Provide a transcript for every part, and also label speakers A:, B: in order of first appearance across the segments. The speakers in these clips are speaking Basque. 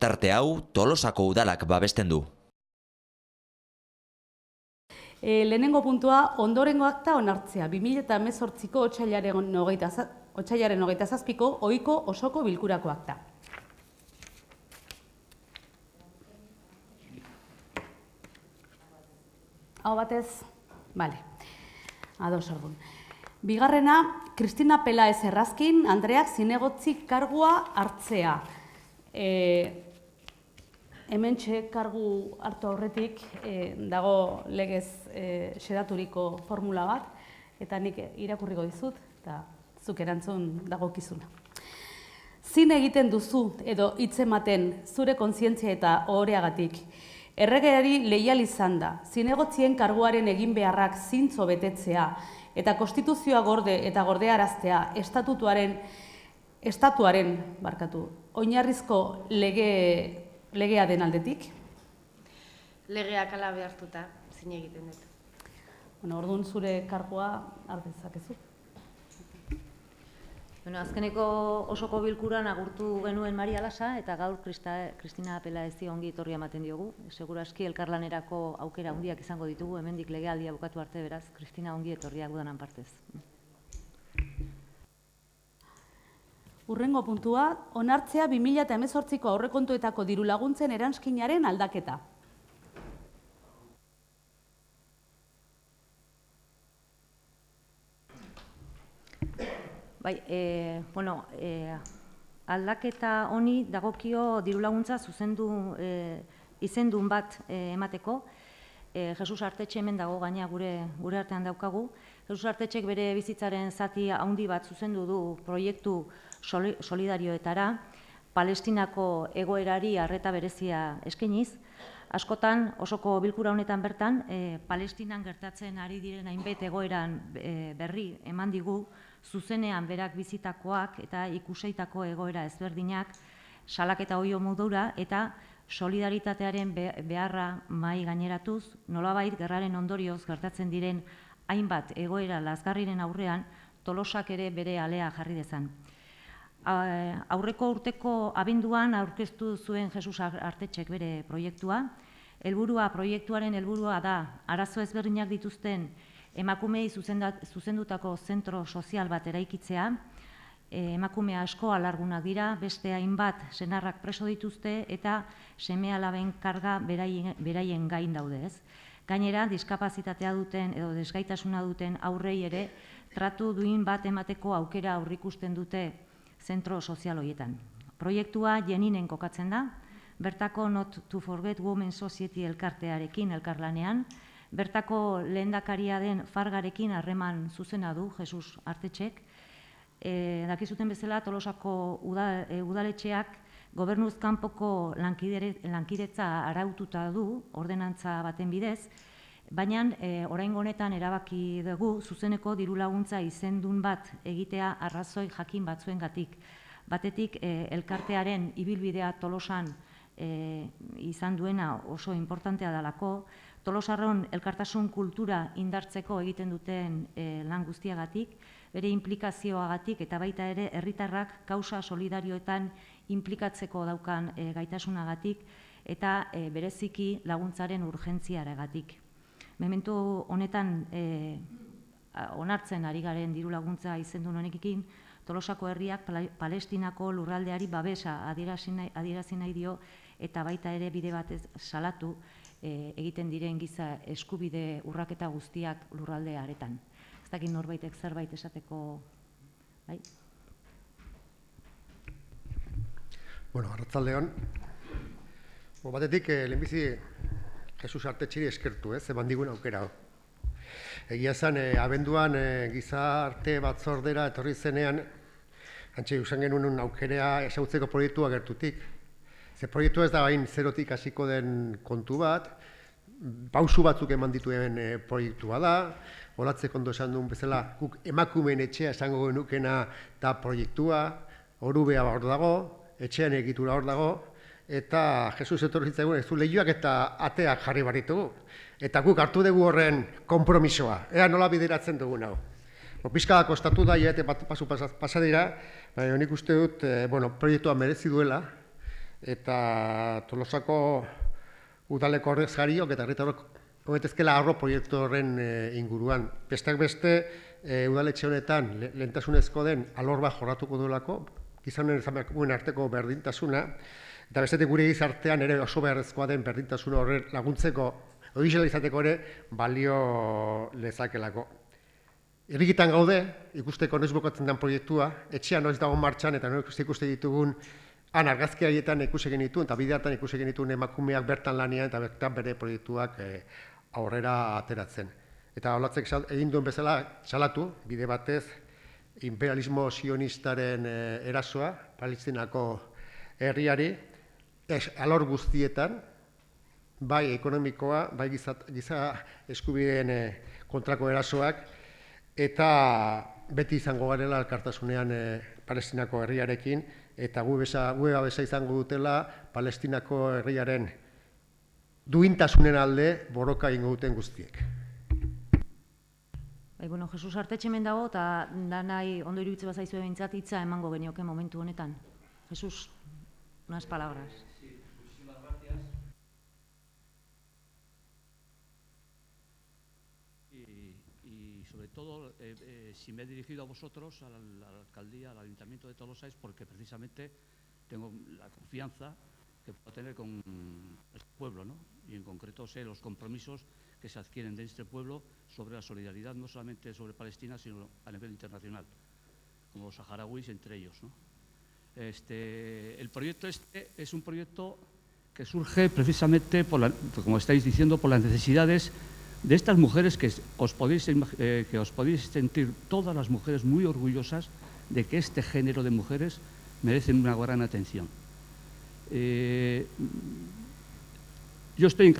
A: Tarte hau Tolosako udalak babesten du.
B: Lehenengo puntua, ondorengo akta onartzea. 2018ko otsailaren 27ko ohiko osoko bilkurako akta. Hau batez, bale, ados orduan. Bigarrena, Kristina Pelaez Errazkin, Andreak zinegotzi kargua hartzea. Hementxe kargu hartu aurretik dago legez xedaturiko formula bat, eta nik irakurriko dizut, eta zuk erantzun dagokizuna. Zin egiten duzu edo hitz ematen zure kontzientzia eta ohoreagatik. Erregeari leial izan da, zinegotzien karguaren egin beharrak zintzo betetzea eta konstituzioa gorde eta gordearaztea estatuaren oinarrizko legea den aldetik?
C: Legeak ala behartuta zin egiten dut.
B: Orduan zure kargua har dezakezu.
D: Azkeneko osoko bilkuran agurtu genuen Maria Lasa eta gaur Kristina Pelaezi ongi etorria ematen diogu. Seguraski elkarlanerako aukera handiak izango ditugu, hemendik legealdia bukatu arte, beraz, Kristina ongi etorriak udanan partez.
B: Hurrengo puntua, onartzea 2018ko aurrekontuetako diru laguntzen eranskinaren aldaketa.
D: Bai, aldaketa honi dagokio diru laguntza izendun bat emateko. Jesus Artetxe hemen dago, gaina gure artean daukagu. Jesus Artetxek bere bizitzaren zati handi bat zuzendu du proiektu solidarioetara, Palestinako egoerari arreta berezia eskainiz. Askotan, osoko bilkura honetan bertan, Palestinan gertatzen ari diren hainbat egoeran berri eman digu, zuzenean berak bizitakoak eta ikuseitako egoera ezberdinak salaketa ohio modura eta solidaritatearen beharra mahai gaineratuz, nolabait gerraren ondorioz gertatzen diren hainbat egoera lazgarriren aurrean Tolosak ere bere alea jarri dezan. Aurreko urteko abenduan aurkeztu zuen Jesus Artetxek bere proiektua. Proiektuaren helburua da arazo ezberdinak dituzten emakumei zuzendutako zentro sozial bat eraikitzea. Emakume asko alargunak dira, beste hainbat senarrak preso dituzte eta seme-alaben karga beraien gain daude, ez? Gainera, diskapazitatea duten edo desgaitasuna duten aurrei ere tratu duin bat emateko aukera aurrikusten dute zentro sozial horietan. Proiektua Jeninen kokatzen da, bertako Not to Forget Women Society elkartearekin elkarlanean, bertako lehendakaria den Fargarekin harreman zuzena du Jesus Artetxek. Dakizuten bezala Tolosako udaletxeak gobernuz kanpoko lankidetza araututa du, ordenantza baten bidez, baina oraingo honetan erabaki dugu zuzeneko diru laguntza izendun bat egitea arrazoi jakin batzuengatik. Batetik elkartearen ibilbidea Tolosan izan duena oso importantea dalako, Tolosarron elkartasun kultura indartzeko egiten duten lan guztiagatik, bere implikazioagatik eta baita ere herritarrak kausa solidarioetan inplikatzeko daukan gaitasunagatik eta bereziki laguntzaren urgentziaregatik. Momentu honetan onartzen ari garen diru laguntza izendun honekin, Tolosako herriak Palestinako lurraldeari babesa adierazi nahi dio eta baita ere bide batez salatu egiten diren giza eskubide urraketa guztiak lurralde haretan. Ez dakit norbaitek zerbait esateko, bai?
E: Arratsaldeon. Batetik, lehenbizi Jesus Artetxeri eskertu, eman digun aukera. Egia zen, abenduan gizarte batzordera etorri zenean, antxe usan genuen aukera esautzeko proiektua gertutik. Ze proiektua ez da bain zerotik hasiko den kontu bat, pausu batzuk eman dituen proiektua da, olatzek ondo esan duen bezala, guk emakumeen etxea esango genukena da proiektua, orubea hor dago, etxean egitura hor dago, eta Jesus etorri zitzaigun ez du lehioak eta ateak jarri baritugu. Eta guk hartu dugu horren konpromisoa, ea nola bideratzen dugun hau. Pizka kostatu da, pasu pasadira, baina nik uste dut proiektua merezi duela, eta Tolosako udaleko ordezkariok eta herritarrok honetezkela harro proiektu horren inguruan. Besteak beste, udaletxe honetan lehentasunezko den alor bat jorratuko duelako, gizonen emakumeen arteko berdintasuna, eta bestetik gure gizartean ere oso beharrezkoa den berdintasuna horren laguntzeko, horixe izateko ere balio lezakelako. Irrikitan gaude, ikusteko noiz bukatzen den proiektua, etxean noiz dago martxan eta noiz ikuste ditugun han argazki haietan ikusi genituen, eta bide hartan ikusi genituen emakumeak bertan lanean eta bertan bere proiektuak aurrera ateratzen. Eta olatzek egin duen bezala salatu, bide batez, imperialismo sionistaren erasoa, Palestinako herriari, alor guztietan, bai ekonomikoa, bai giza eskubideen kontrako erasoak, eta beti izango garela elkartasunean Palestinako herriarekin, eta gu babesa izango dutela Palestinako herriaren duintasunen alde borroka egingo duten guztiek.
D: Bueno, Jesus Artetxe hemen dago, eta danai ondo iruditzen bazaizu behintzat hitza emango genioke momentu honetan. Jesus, unas palabras.
F: Sí, muchísimas gracias. Y sobre todo, si me he dirigido a vosotros, a la alcaldía, al ayuntamiento de Tolosa, es porque precisamente tengo la confianza que puedo tener con este pueblo, ¿no? Y en concreto sé los compromisos que se adquieren de este pueblo sobre la solidaridad, no solamente sobre Palestina, sino a nivel internacional, como los saharauis entre ellos, ¿no? El proyecto este es un proyecto que surge precisamente, como estáis diciendo, por las necesidades de estas mujeres que os podéis sentir todas las mujeres muy orgullosas de que este género de mujeres merecen una gran atención. Yo estoy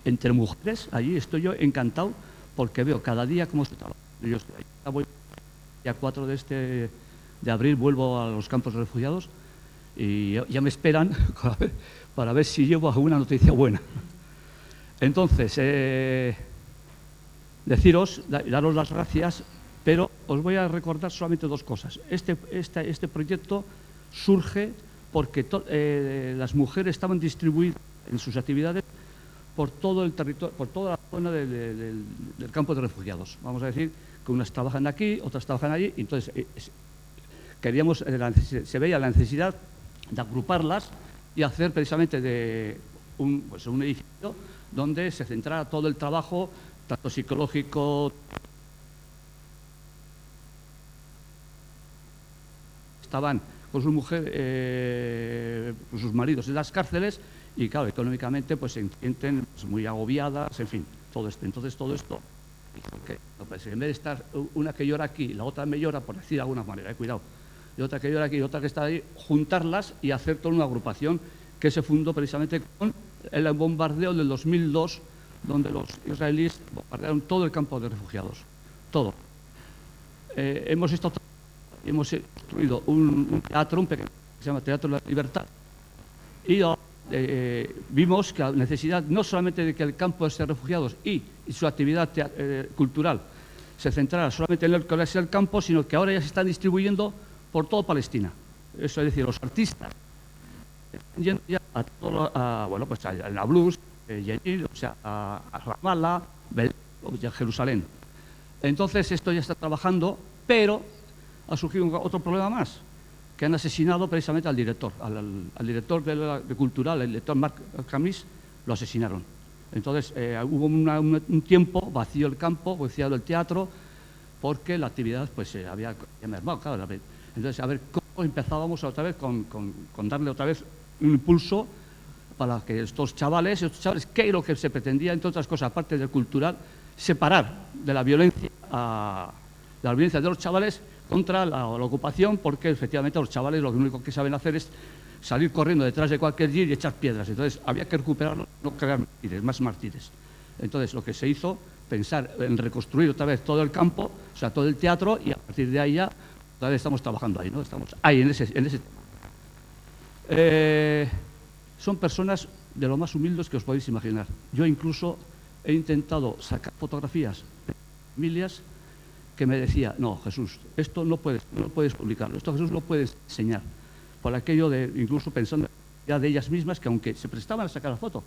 F: entre mujeres, allí estoy yo encantado porque veo cada día cómo se trabaja. Yo estoy ahí, voy el día 4 de abril, vuelvo a los campos de refugiados y ya me esperan para ver si llevo alguna noticia buena. Entonces, daros las gracias, pero os voy a recordar solamente dos cosas. Este proyecto surge porque las mujeres estaban distribuidas en sus actividades por todo el territorio, por toda la zona del campo de refugiados. Vamos a decir que unas trabajan aquí, otras trabajan allí, y entonces se veía la necesidad de agruparlas y hacer precisamente de un edificio donde se centrara todo el trabajo, tanto psicológico. Estaban con su mujer, con sus maridos en las cárceles y, claro, económicamente pues se sienten muy agobiadas, en fin, todo esto. Entonces, todo esto, pues, en vez de estar una que llora aquí, la otra me llora, por decir de alguna manera, cuidado, y otra que llora aquí y otra que está ahí, juntarlas y hacer toda una agrupación que se fundó precisamente con el bombardeo del 2002, donde los israelíes bombardearon todo el campo de refugiados, todo. Hemos construido un teatro, un pequeño, que se llama Teatro de la Libertad, y vimos que la necesidad no solamente de que el campo de refugiados y su actividad cultural se centrara solamente en lo que es el campo, sino que ahora ya se están distribuyendo por toda Palestina. Eso es decir, los artistas están yendo ya a Nablus, o sea, a Ramallah, a Jerusalén. Entonces esto ya está trabajando, pero ha surgido otro problema más, que han asesinado precisamente al director, al director de cultural, el director Marc Camis, lo asesinaron. Entonces hubo un tiempo vacío el campo, vacío el teatro, porque la actividad pues había mermado, claro. Entonces, a ver cómo empezábamos otra vez con darle otra vez un impulso para que estos chavales, ¿qué es lo que se pretendía, entre otras cosas, aparte del cultural, separar de la violencia de los chavales contra la ocupación, porque efectivamente los chavales lo único que saben hacer es salir corriendo detrás de cualquier gir y echar piedras. Entonces había que recuperarlo, no crear más mártires. Entonces lo que se hizo, pensar en reconstruir otra vez todo el campo, o sea, todo el teatro, y a partir de ahí ya otra vez estamos trabajando ahí, ¿no? Estamos ahí en ese tema. Son personas de lo más humildes que os podéis imaginar. Yo incluso he intentado sacar fotografías de familias que me decía, no, Jesús, esto no puedes publicarlo, esto Jesús no puedes enseñar, por aquello de, incluso pensando ya de ellas mismas que aunque se prestaban a sacar la foto,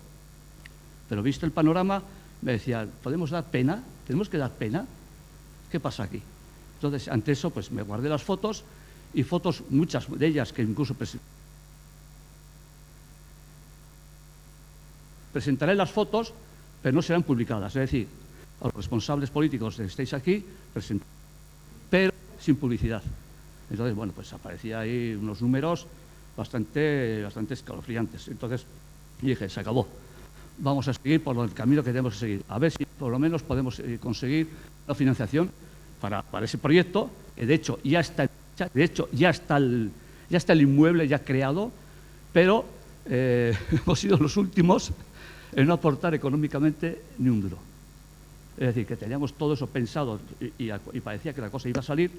F: pero visto el panorama, me decían, ¿podemos dar pena? ¿Tenemos que dar pena? ¿Qué pasa aquí? Entonces, ante eso, pues me guardé las fotos y fotos, muchas de ellas que incluso presentaré las fotos, pero no serán publicadas. Es decir, a los responsables políticos que estéis aquí, pero sin publicidad. Entonces, bueno, pues aparecía ahí unos números bastante escalofriantes. Entonces, dije, se acabó. Vamos a seguir por el camino que tenemos que seguir. A ver si por lo menos podemos conseguir la financiación para ese proyecto, que de hecho ya está el inmueble ya creado, pero hemos sido los últimos en no aportar económicamente ni un duro. Es decir, que teníamos todo eso pensado y parecía que la cosa iba a salir,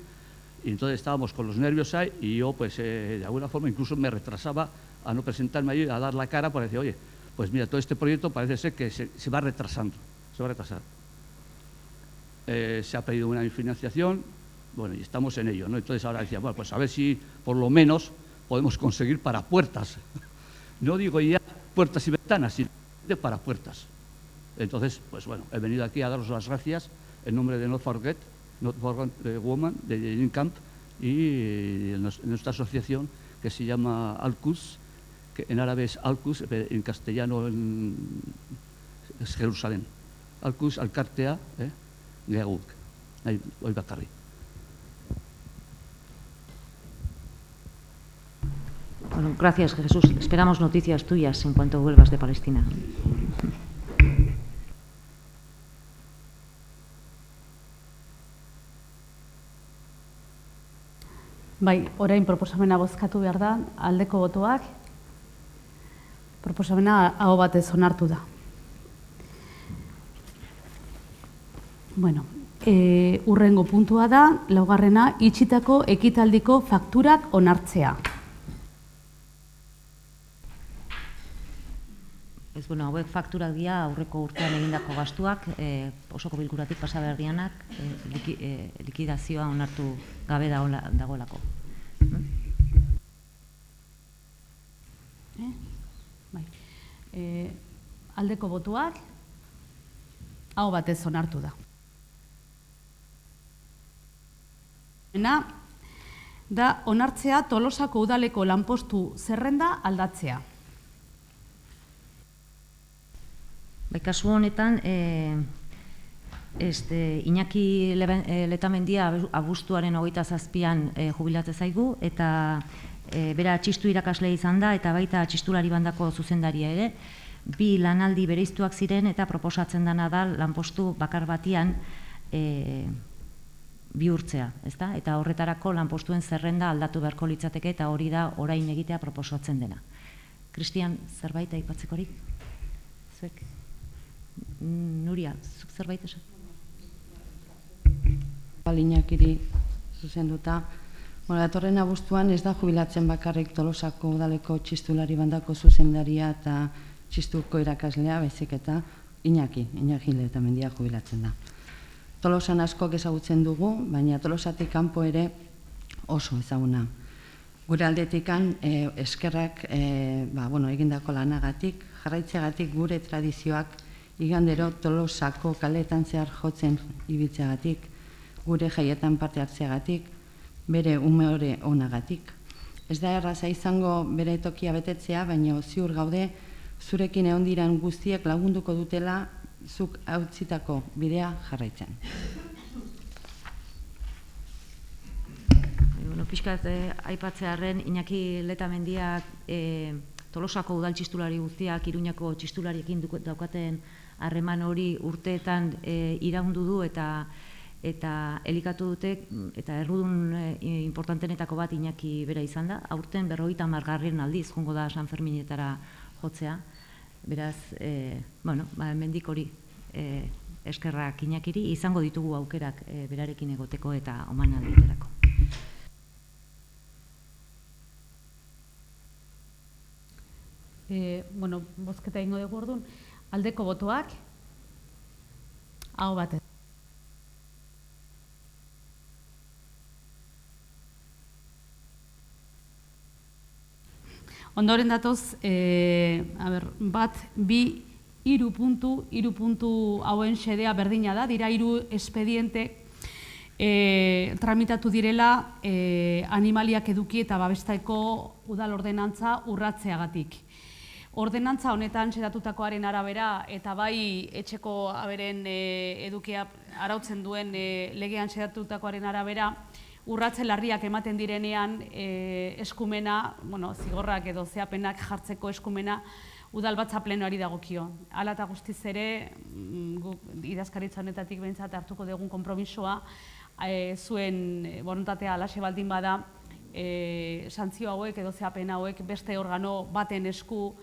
F: y entonces estábamos con los nervios ahí, y yo, pues, de alguna forma incluso me retrasaba a no presentarme allí, a dar la cara para decir, oye, pues mira, todo este proyecto parece ser que se va retrasando, se va a retrasar. Se ha pedido una financiación, bueno, y estamos en ello, ¿no? Entonces ahora decía, bueno, pues a ver si por lo menos podemos conseguir para puertas. No digo ya puertas y ventanas, sino para puertas. Entonces, pues bueno, he venido aquí a daros las gracias en nombre de Not Forget Women, de Incamp, y en nuestra asociación que se llama Alcus, que en árabe es Alcus, en castellano es Jerusalén. Alcus, Alkartea, Geaguk. Hoy Bacarri.
D: Bueno, gracias, Jesús. Esperamos noticias tuyas en cuanto vuelvas de Palestina.
B: Bai, orain proposamena bozkatu behar da, aldeko botoak, proposamena aho batez onartu da. Bueno, hurrengo puntua da, laugarrena, itxitako ekitaldiko fakturak onartzea.
D: Bueno, hauek fakturak dira aurreko urtean egindako gastuak, osoko bilkuratik pasa behar dianak, likidazioa onartu gabe dagoelako.
B: Bai. Aldeko botuak, aho batez onartu da. Da onartzea Tolosako udaleko lanpostu zerrenda aldatzea.
D: Bai, kasu honetan, Iñaki Letamendia abuztuaren 27an jubilatze zaigu, eta bera txistu irakasle izan da, eta baita txistulari bandako zuzendaria ere, bi lanaldi bereiztuak ziren, eta proposatzen dena da lanpostu bakar batian bihurtzea, ezta? Eta horretarako lanpostuen zerrenda aldatu beharko litzateke, eta hori da orain egitea proposatzen dena. Kristian, zerbait aipatzekorik? Zuek? Nuria, zuk zerbait esan?
G: Iñakiri zuzenduta. Datorren abuztuan ez da jubilatzen bakarrik Tolosako udaleko txistulari bandako zuzendaria eta txistuko irakaslea, baizik eta Iñaki Letamendia jubilatzen da. Tolosan askok ezagutzen dugu, baina Tolosatik kanpo ere oso ezaguna. Gure aldetikan eskerrak egindako lanagatik, jarraitzeagatik gure tradizioak igandero Tolosako kaletan zehar jotzen ibiltzeagatik, gure jaietan parte hartzeagatik, bere umore onagatik. Ez da erraza izango bere tokia betetzea, baina ziur gaude zurekin egon diran guztiek lagunduko dutela zuk hautzitako bidea jarraitzen.
D: Pixkat aipatzearren, Iñaki Letamendiak Tolosako udal txistulari guztiak Iruñako txistulariekin daukaten harreman hori urteetan iraundu du eta elikatu dute, eta errudun importantenetako bat Iñaki bera izan da. Aurten 50. aldiz joango da San Ferminetara jotzea. Beraz, hemendik hori eskerrak Iñakiri, izango ditugu aukerak berarekin egoteko eta omanalditerako.
B: Bozketa egingo dugu orduan, aldeko botoak, aho batez. Ondoren datoz, bat, bi, hiru puntu hauen xedea berdina da, dira hiru espediente tramitatu direla animaliak eduki eta babesteko udal ordenantza urratzeagatik. Ordenantza honetan xedatutakoaren arabera eta bai etxeko aberen edukia arautzen duen legean xedatutakoaren arabera, urratze larriak ematen direnean eskumena, zigorrak edo zehapenak jartzeko eskumena udalbatza plenoari dagokio. Hala eta guztiz ere, idazkaritza honetatik behintzat hartuko dugun konpromisoa, zuen borontatea alaxe baldin bada, santzio hauek edo zehapen hauek beste organo baten esku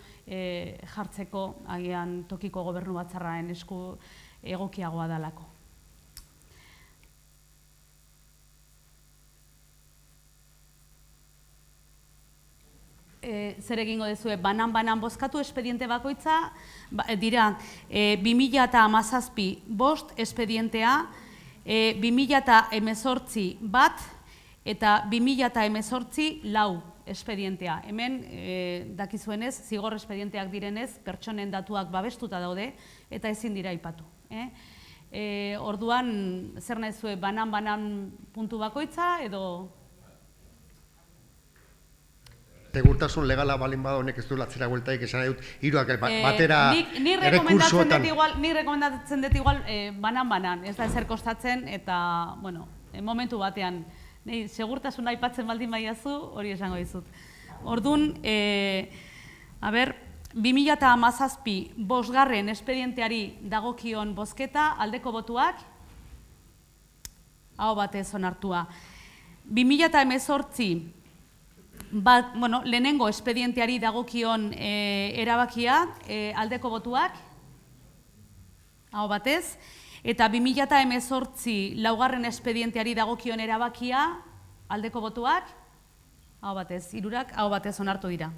B: jartzeko, agian tokiko gobernu batzarraen esku egokiagoa dalako. Zer egingo dezue, banan bozkatu espediente bakoitza, dira 2017 5 espedientea, 2018 bat eta 2018 4 espedientea. Hemen, dakizuenez, zigor espedienteak direnez, pertsonen datuak babestuta daude eta ezin dira aipatu. Orduan, zer nahi zue, banan puntu bakoitza edo...
E: Segurtasun legala balin bada honek ez du latzera bueltaik esan nahi dut, hiruak batera errekursoetan.
B: Ni rekomendatzen dut igual banan, ez da ezer kostatzen eta, momentu batean, segurtasun aipatzen baldin baiazu, hori esango dizut. Orduan, 2017 5 espedienteari dagokion bozketa, aldeko botuak, hau batez onartua. 2018 lehenengo espedienteari dagokion erabakia, aldeko botuak, hau batez, eta 2018 laugarren espedienteari dagokion erabakia, aldeko botuak, hau batez, hirurak, hau batez onartu dira.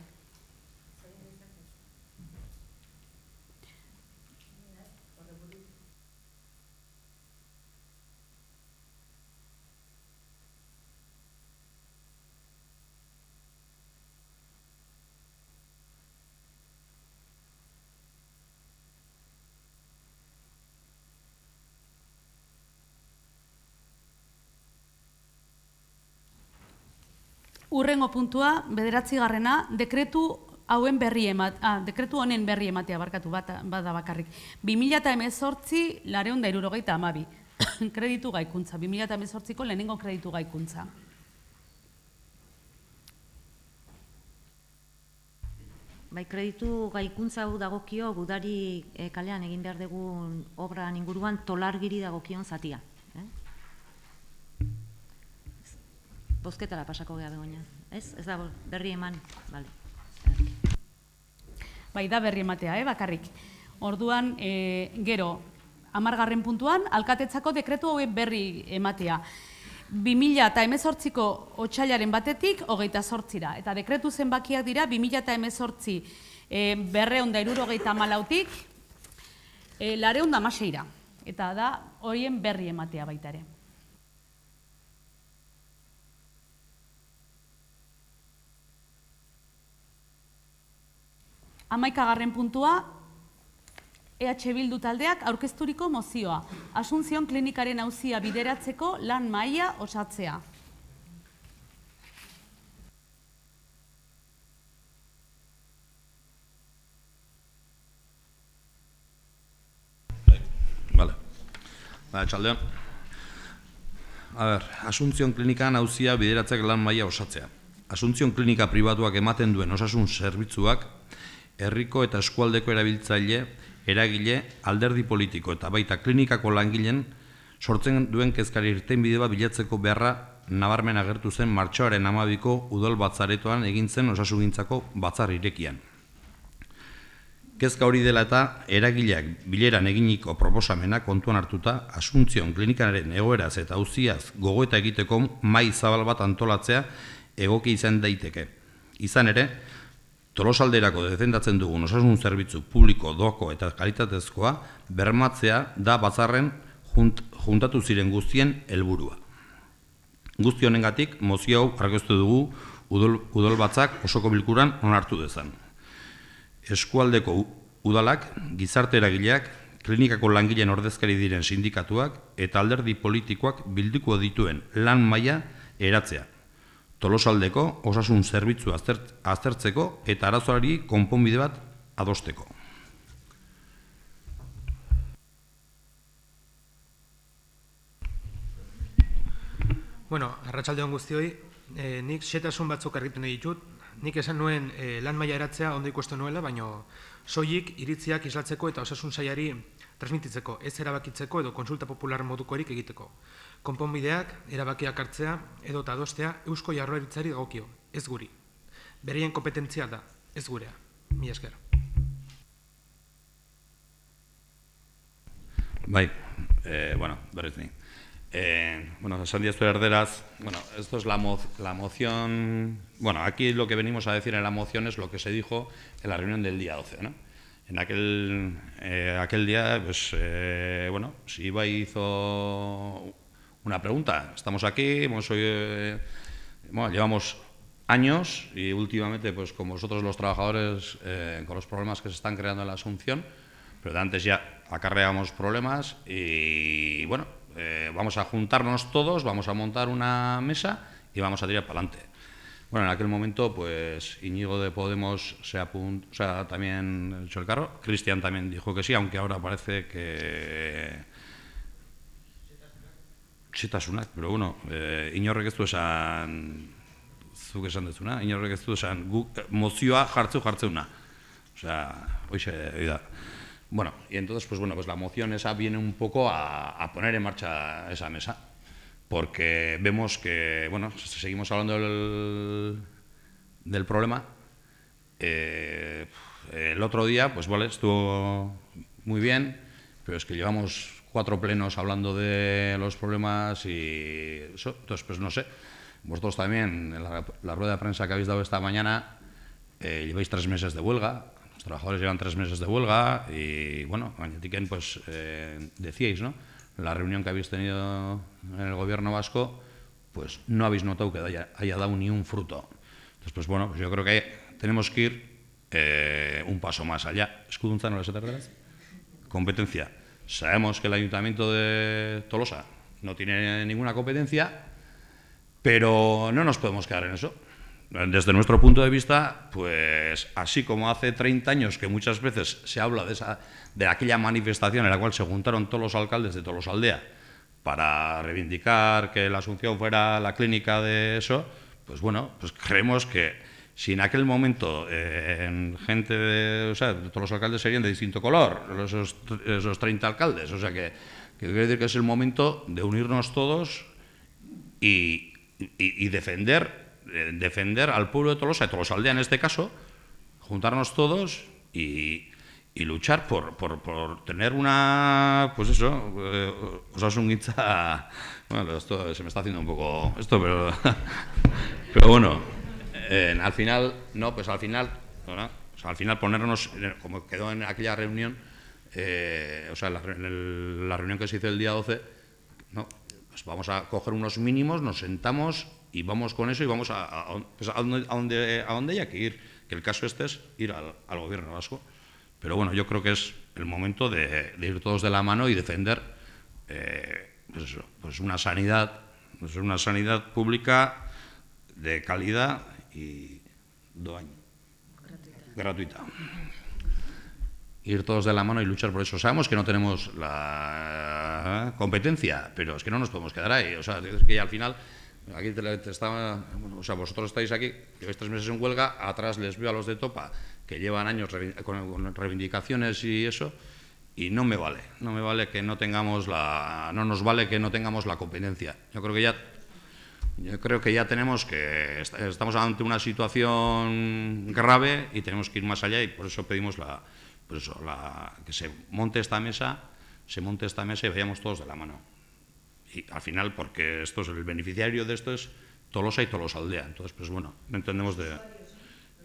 B: Urrengo puntua, 9. dekretu honen berri ematea bada bakarrik. 2018 462 kreditu gaikuntza, 2018ko lehenengo kreditu gaikuntza.
D: Bai, kreditu gaikuntza hau dagokio gudari kalean egin behar dugun obran inguruan tolargiri dagokion zatia. Bozketara pasako geha begonia, ez? Ez da berri eman, bale.
B: Bai, da berri ematea, bakarrik. Orduan, gero, 10. puntuan, alkatetzako dekretu hauek berri ematea. 2018ko otsailaren batetik 28ra. Eta dekretu zenbakiak dira 2018 274tik 416ra. Eta da horien berri ematea baita ere. Hamaikagarren puntua, EH Bildu taldeak aurkezturiko mozioa. Asunción klinikaren auzia bideratzeko lan mahaia osatzea.
H: Vale. Txaldeon. Asunción klinikan auzia bideratzeko lan mahaia osatzea. Asunción klinika pribatuak ematen duen osasun zerbitzuak herriko eta eskualdeko erabiltzaile, eragile, alderdi politiko eta baita klinikako langileen sortzen duen kezkari irtenbide bat bilatzeko beharra nabarmen agertu zen martxoaren 12ko udal batzaretoan egin zen osasungintzako batzar irekian. Kezka hori dela eta eragileak bileran eginiko proposamena kontuan hartuta Asunción klinikaren egoeraz eta auziaz gogoeta egiteko mahai zabal bat antolatzea egoki izan daiteke. Izan ere, Tolosalderako defendatzen dugun osasun zerbitzu publiko, doako eta kalitatezkoa bermatzea da batzarren juntatu ziren guztien helburua. Guzti honengatik, mozio hau aurkeztu dugu udalbatzak osoko bilkuran onartu dezan. Eskualdeko udalak, gizarte eragileak, klinikako langileen ordezkari diren sindikatuak eta alderdi politikoak bilduko dituen lan maila eratzea. Tolosaldeko osasun zerbitzu aztertzeko eta arazoari konponbide bat adosteko.
I: Bueno, arratsaldeon guztioi, nik xehetasun batzuk argitu nahi ditut. Nik esan nuen lan maila eratzea ondo ikusten nuela, baino soilik iritziak islatzeko eta osasun sailari transmititzeko, ez erabakitzeko edo konsulta popular modukorik egiteko. Konponbideak, erabakiak hartzea edo eta adostea Eusko Jaurlaritzari dagokio, ez guri. Beraien kompetentzia da, ez gurea. Mila esker.
H: Bai, berriz ni. Esan diaztu erderaz, esto es la moción. Bueno, aquí lo que venimos a decir en la moción es lo que se dijo en la reunión del día 12, ¿no? En aquel día, pues, Siba hizo una pregunta. Estamos aquí, llevamos años y últimamente, pues, como vosotros los trabajadores, con los problemas que se están creando en la Asunción, pero de antes ya acarreamos problemas y, vamos a juntarnos todos, vamos a montar una mesa y vamos a tirar para adelante. Bueno, en aquel momento, pues, Íñigo de Podemos también echó el carro, Cristian también dijo que sí, aunque ahora parece que... Txetasunak, pero bueno, inorrek ez du esan, zuk esan dezuna, inorrek ez du esan, mozioa jartzeuna. O sea, hoxe da. Bueno, y entonces, pues la moción esa viene un poco a poner en marcha esa mesa, porque vemos que, seguimos hablando del problema. El otro día, pues vale, estuvo muy bien, pero es que llevamos 4 plenos hablando de los problemas y eso, entonces, pues no sé, vosotros también, en la rueda de prensa que habéis dado esta mañana, lleváis 3 meses de huelga. Los trabajadores llevan 3 meses de huelga y, Añetiquén, pues, decíais, ¿no? En la reunión que habéis tenido en el gobierno vasco, pues no habéis notado que haya dado ni un fruto. Entonces, pues yo creo que tenemos que ir un paso más allá. Eskuduntza, ¿no les atardarás? Competencia. Sabemos que el Ayuntamiento de Tolosa no tiene ninguna competencia, pero no nos podemos quedar en eso. Desde nuestro punto de vista, pues así como hace 30 años que muchas veces se habla de aquella manifestación en la cual se juntaron todos los alcaldes de Tolosaldea para reivindicar que la Asunción fuera la clínica de eso, pues pues creemos que si en aquel momento gente de todos los alcaldes serían de distinto color, esos 30 alcaldes, o sea que quiere decir que es el momento de unirnos todos y defender al pueblo de Tolosa, de Tolosaldea en este caso, juntarnos todos y luchar por tener una, pues eso, osasungintza, esto se me está haciendo un poco esto, pero bueno, al final ponernos, como quedó en aquella reunión, la reunión que se hizo el día 12, pues vamos a coger unos mínimos, nos sentamos y vamos con eso y vamos a donde haya que ir, que el caso este es ir al gobierno vasco. Pero bueno, yo creo que es el momento de ir todos de la mano y defender pues una sanidad pública de calidad y gratuita. Ir todos de la mano y luchar por eso. Sabemos que no tenemos la competencia, pero es que no nos podemos quedar ahí. O sea, es que ya al final, aquí vosotros estáis aquí, lleváis 3 meses en huelga, atrás les veo a los de Topa, que llevan años con reivindicaciones y eso, y no me vale que no tengamos no nos vale que no tengamos la competencia. Yo creo que ya estamos ante una situación grave y tenemos que ir más allá, y por eso pedimos que se monte esta mesa y vayamos todos de la mano. Y al final, porque el beneficiario de esto es Tolosa y Tolosaldea. Entonces, pues bueno, entendemos de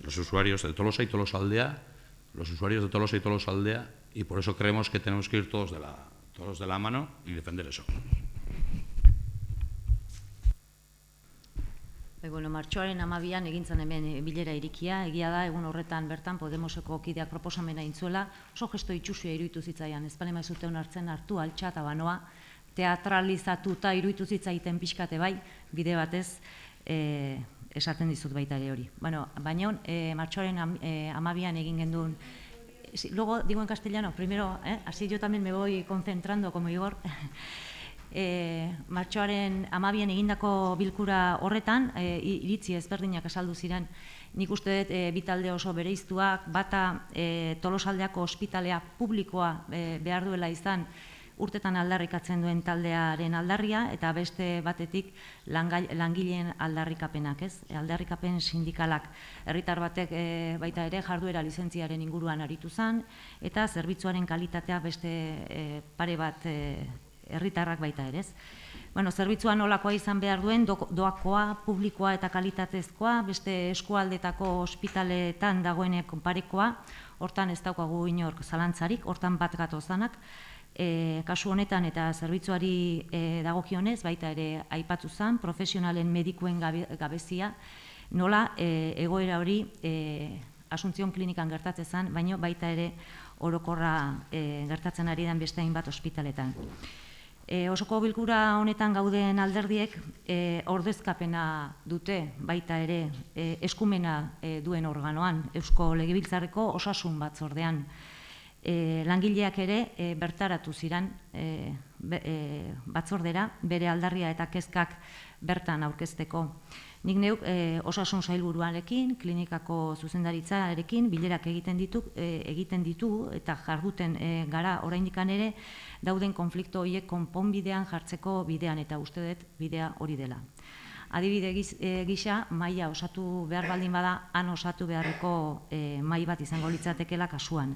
H: los usuarios de Tolosa y Tolosaldea, y por eso creemos que tenemos que ir todos de la mano y defender eso.
D: Martxoaren 12an egintzen hemen bilera irikia, egia da, egun horretan bertan Podemoseko kideak proposamena intzuela, oso gesto itxusia iruditu zitzaian, ez balema zute onartzen hartu altxa eta banoa, teatralizatuta iruditu zitzaiten pixkate bai, bide batez esaten dizut baita ere hori. Baina martxoaren 12an egin genduen, luego digo en castellano, primero, así yo también me voy concentrando como Igor, martxoaren 12an egindako bilkura horretan, iritzi ezberdinak azaldu ziren, nik uste dut bitalde oso bereiztuak, bata Tolosaldeako ospitalea publikoa behar duela izan, urtetan aldarrikatzen duen taldearen aldarria, eta beste batetik langileen aldarrikapenak, ez? Aldarrikapen sindikalak. Herritar batek baita ere jarduera lizentziaren inguruan aritu zen, eta zerbitzuaren kalitatea beste pare bat herritarrak baita ere, ez? Zerbitzua nolakoa izan behar duen, doakoa, publikoa eta kalitatezkoa, beste eskualdetako ospitaletan dagoeneko parekoa, hortan ez daukagu inork zalantzarik, hortan bat gatozanak, kasu honetan eta zerbitzuari dagokionez, baita ere aipatu zen, profesionalen medikuen gabezia, nola egoera hori Asuntzion klinikan gertatzen zen, baina baita ere orokorra gertatzen ari den beste hainbat ospitaletan. Osoko bilkura honetan gauden alderdiek ordezkapena dute baita ere eskumena duen organoan, Eusko Legebiltzarreko osasun batzordean. Langileak ere bertaratu ziren batzordera, bere aldarria eta kezkak bertan aurkezteko. Nik neuk osasun sailburuarekin, klinikako zuzendaritzarekin bilerak egiten ditugu eta jarduten gara oraindikan ere dauden konflikto horiek konponbidean jartzeko bidean, eta uste dut bidea hori dela. Adibide gisa, maila osatu behar baldin bada, han osatu beharreko mahai bat izango litzatekeela kasuan.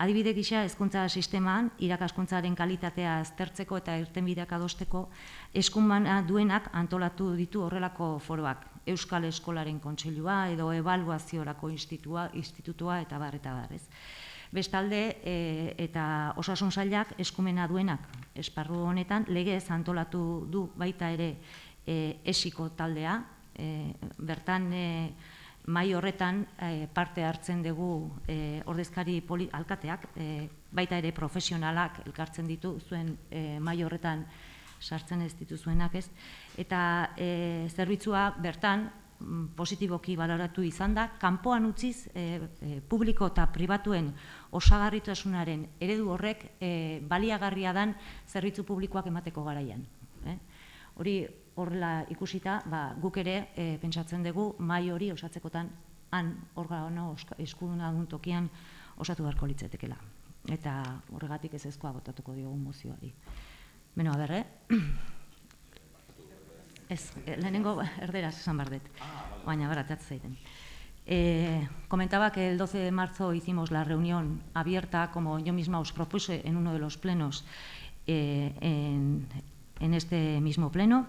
D: Adibide gisa, hezkuntza sisteman, irakaskuntzaren kalitatea aztertzeko eta irtenbideak adosteko, eskumana duenak antolatu ditu horrelako foroak. Euskal Eskolaren Kontseilua edo ebaluaziorako institutua eta bar. Bestalde, eta osasun sailak eskumena duenak esparru honetan, legez antolatu du baita ere esiko taldea, bertan mai horretan parte hartzen dugu ordezkari alkateak, baita ere profesionalak elkartzen ditu zuen mai horretan sartzen ez dituzuenak, ez? Eta zerbitzua bertan positiboki baloratu izan da, kanpoan utziz publiko eta pribatuen osagarritasunaren eredu horrek baliagarria dan zerbitzu publikoak emateko garaian. Hori horrela ikusita, guk ere pentsatzen dugu mai hori osatzekotan han organo eskuduna duen tokian osatu beharko litzatekeela. Eta horregatik ezezkoa botatuko diogu mozioari. Beno, berre? Ez, lehenengo erderaz esan bardet, baina baratatze zaiten. Comentaba que el 12 de marzo hicimos la reunión abierta, como yo misma os propuse en uno de los plenos, en este mismo pleno.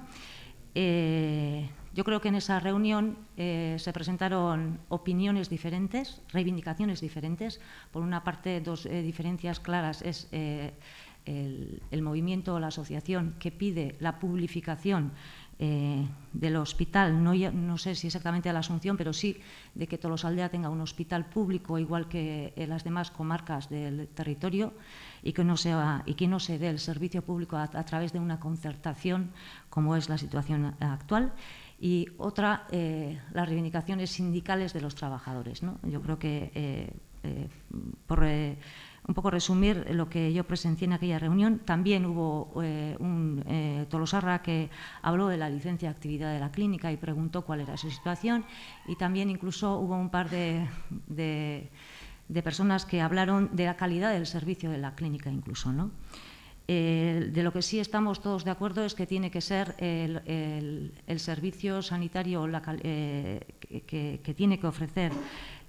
D: Yo creo que en esa reunión se presentaron opiniones diferentes, reivindicaciones diferentes. Por una parte, dos diferencias claras es el movimiento o la asociación que pide la publificación del hospital, no sé si exactamente a la Asunción, pero sí de que Tolosaldea tenga un hospital público igual que las demás comarcas del territorio y que no se dé el servicio público a través de una concertación como es la situación actual. Y otra, las reivindicaciones sindicales de los trabajadores, ¿no? Yo creo que, por un poco resumir lo que yo presencié en aquella reunión, también hubo un tolosarra que habló de la licencia de actividad de la clínica y preguntó cuál era su situación, y también incluso hubo un par de personas que hablaron de la calidad del servicio de la clínica incluso, ¿no? De lo que sí estamos todos de acuerdo es que tiene que ser el servicio sanitario que tiene que ofrecer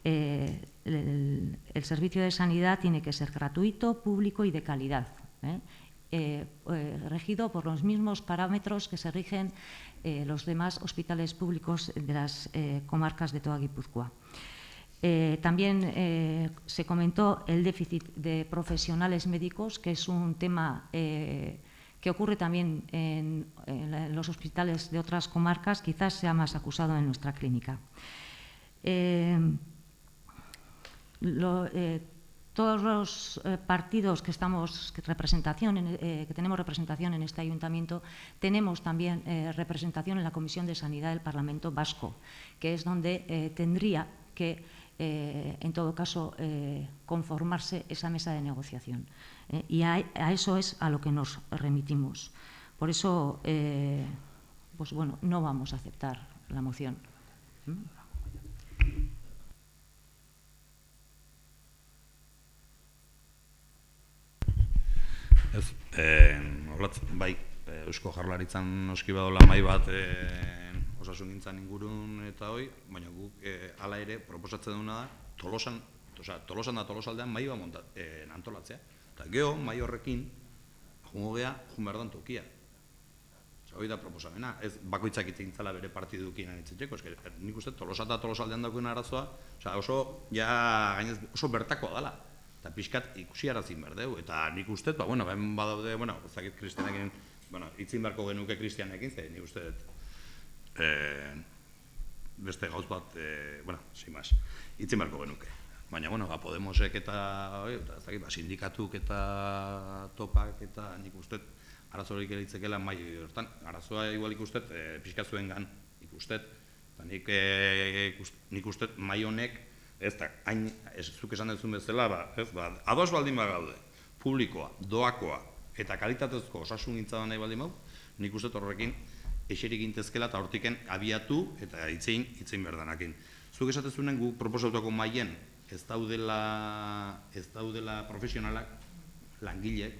D: el servicio de sanidad tiene que ser gratuito, público y de calidad, regido por los mismos parámetros que se rigen los demás hospitales públicos de las comarcas de toda Guipúzcoa. También se comentó el déficit de profesionales médicos, que es un tema que que ocurre también en los hospitales de otras comarcas, quizás sea más acusado en nuestra clínica. Todos los partidos que tenemos representación en este ayuntamiento, tenemos también representación en la Comisión de Sanidad del Parlamento Vasco, que es donde tendría que, en todo caso, conformarse esa mesa de negociación. Y a eso es a lo que nos remitimos. Por eso, pues bueno, no vamos a aceptar la moción.
H: Ez, bai, Eusko Jaurlaritzan noski badola mahai bat osasungintzan ingurun eta hoi, baina guk hala ere proposatzen duguna da Tolosan da Tolosaldean mahai bat antolatzea. Eta geho, mahai horrekin, jungo geha, jun behar dan tokia. Hoi da proposamena, ez bakoitzak itzintzala bere partidukin anitzetxeko, nik uste Tolosa eta Tolosaldean dagoen arazoa, oso bertakoa dela. Eta pixkat ikusiarazin behar dugu, eta nik uste, ben badaude, ezakit Kristianekin, itzin beharko genuke Kristianekin, ze nik uste, beste gauz bat, sin más, itzin beharko genuke. Baina, Podemosek eta, ezakit, sindikatuk eta topak eta nik uste, arazorik eritzekela mai hortan, arazoa igual ikustet, pixkat zuen gan ikustet, eta nik uste mai honek, ez da, hain, zuk esan duzun bezala, ados baldin bagaude, publikoa, doakoa, eta kalitatezko osasungintza da nahi baldin bau, nik uste horrekin eserik intezkela eta hortiken abiatu eta itzein berdanakin. Zuk esatezunen gu proposatuako maien ez daudela profesionalak, langileen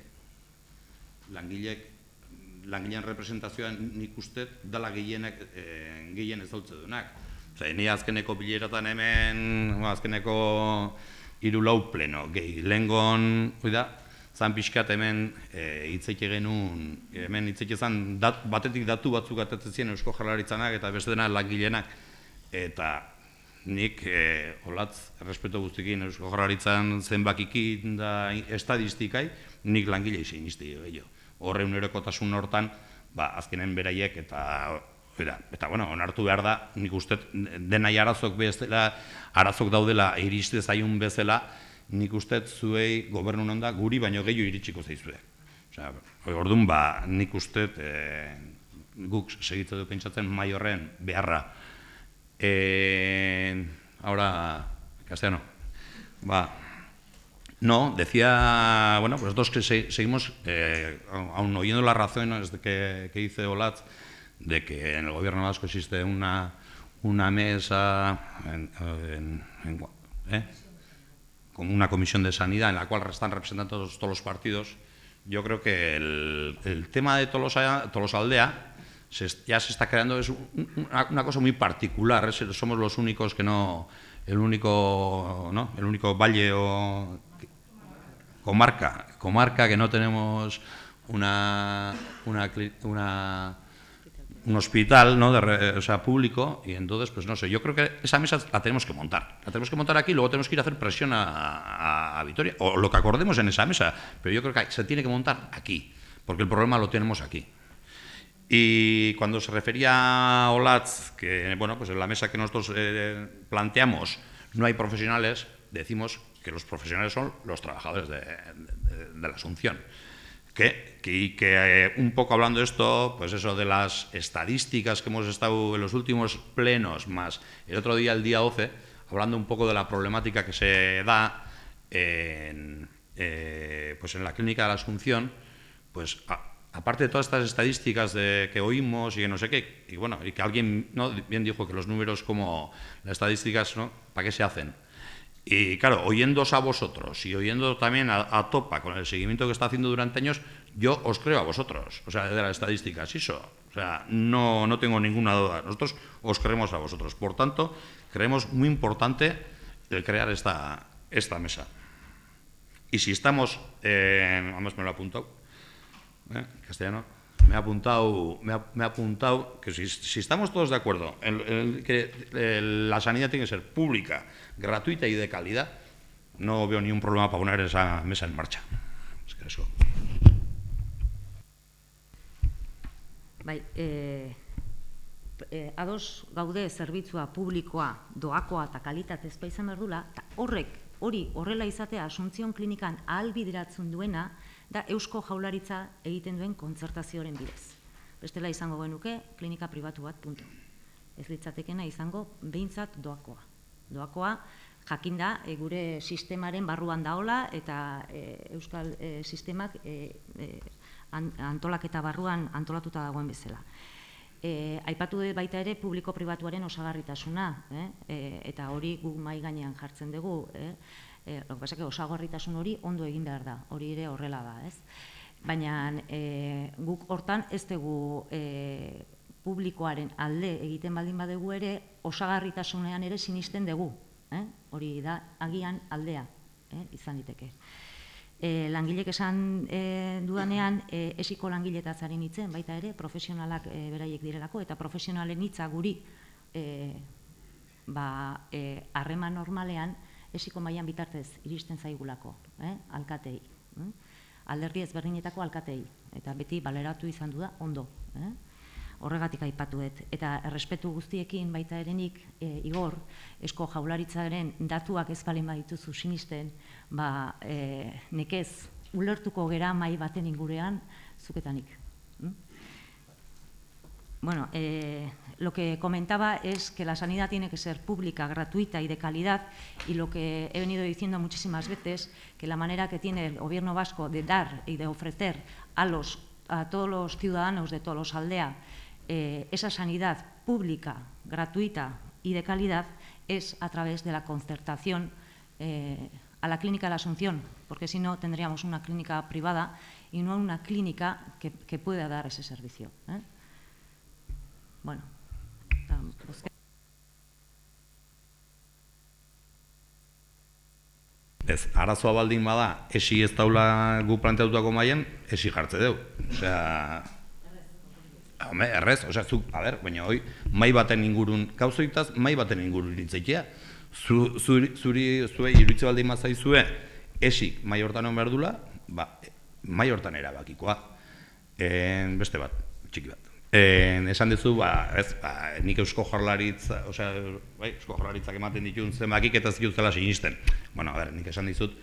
H: representazioa nik uste dala gehien ez dautze duenak. Ni azkeneko bileratan hemen, azkeneko 3-4 pleno, gehi, lehengon, zan pixkat hemen hitzeike genuen, hemen hitzeike zan batetik datu batzuk atatzen Eusko Jaurlaritzanak eta beste dena langileenak. Eta nik, olatz, errespeto guztikin Eusko Jaurlaritzan zenbakikin da estadistikai, nik langilei zein izte gehiago. Horre unerokotasun hortan, azkenen beraiek eta onartu behar da, nik uste denai arazok daudela iriste zaiun bezala, nik uste zuei gobernu non da guri baino gehiago iritsiko zaizue. Orduan, nik uste guk segitze du pentsatzen mai horren beharra. Ahora, castellano. No, decía, pues nosotros que seguimos, aun oyendo las razones que dice Olatz, de que en el gobierno vasco existe una mesa, como una comisión de sanidad en la cual están representados todos los partidos. Yo creo que el tema de Tolosaldea ya se está creando, es una cosa muy particular, somos los únicos que no, el único valle o comarca que no tenemos un hospital, ¿no? Público, y entonces, pues no sé, yo creo que esa mesa la tenemos que montar. La tenemos que montar aquí y luego tenemos que ir a hacer presión a Vitoria, o lo que acordemos en esa mesa, pero yo creo que se tiene que montar aquí, porque el problema lo tenemos aquí. Y cuando se refería a Olatz, que pues en la mesa que nosotros planteamos no hay profesionales, decimos que los profesionales son los trabajadores de la Asunción. Que un poco hablando de esto, pues eso de las estadísticas que hemos estado en los últimos plenos, más el otro día, el día 12, hablando un poco de la problemática que se da pues en la clínica de la Asunción, pues aparte de todas estas estadísticas que oímos y que no sé qué, y que alguien bien dijo que los números como las estadísticas, ¿para qué se hacen? Y claro, oyéndoos a vosotros y oyendo también a Topa con el seguimiento que está haciendo durante años, yo os creo a vosotros, de las estadísticas, no tengo ninguna duda, nosotros os creemos a vosotros. Por tanto, creemos muy importante el crear esta mesa. Y si estamos, además me lo he apuntado, castellano, me ha apuntado que si estamos todos de acuerdo en que la sanidad tiene que ser pública, gratuita y de calidad, no veo ni un problema para poner esa mesa en marcha. Es que eso.
D: Bai, ados gaude zerbitzua publikoa, doakoa eta kalitatezkoa izan behar dula, eta hori horrela izatea Asuntzion klinikan ahalbideratzen duena, da Eusko Jaurlaritza egiten duen kontzertazioaren bidez. Bestela izango genuke klinika pribatu bat, punto. Ez litzatekena izango behintzat doakoa. Doakoa, jakinda, gure sistemaren barruan daola, eta Euskal sistemak antolaketa barruan antolatuta dagoen bezala. Aipatu dut baita ere publiko-pribatuaren osagarritasuna, eta hori guk mahai gainean jartzen dugu, osagarritasun hori ondo egin behar da, hori ere horrela da, ez? Baina guk hortan ez dugu publikoaren alde egiten baldin badugu ere, osagarritasunean ere sinisten dugu, hori da agian aldea izan liteke. Langilek esan dudanean, esiko langiletaz ari nintzen, baita ere, profesionalak beraiek direlako, eta profesionalen hitza guri harreman normalean esiko mailan bitartez iristen zaigulako, alkatei, alderdi ezberdinetako alkatei, eta beti baleratu izan du da ondo. Horregatik aipatu dut, eta errespetu guztiekin baita erenik, Igor, Eusko Jaurlaritzaren datuak ez baldin badituzu sinisten, nekez ulertuko gera mahai baten ingurean zuketanik. Bueno, lo que comentaba es que la sanidad tiene que ser pública, gratuita y de calidad, y lo que he venido diciendo muchísimas veces, que la manera que tiene el gobierno vasco de dar y de ofrecer a todos los ciudadanos de Tolosaldea esa sanidad pública, gratuita y de calidad es a través de la concertación a la Clínica de la Asunción, porque si no tendríamos una clínica privada y no una clínica que pueda dar ese servicio. Bueno,
H: Ez, arazoa baldin bada, esi ez daula gu planteatutako mailan, esi jartze deu. Osea, errez, baina hoi, mai baten ingurun, gauzoitaz, mai baten ingurun iritzeitea. Zuei iritze baldin mazaizue, esik mai hortan hon behar dula, mai hortan erabakikoa. Beste bat, txiki bat. Esan dizu, nik Eusko Jaurlaritza, Eusko Jaurlaritzak ematen ditun zenbakik eta zikut zela sinisten. Bueno, nik esan dizut,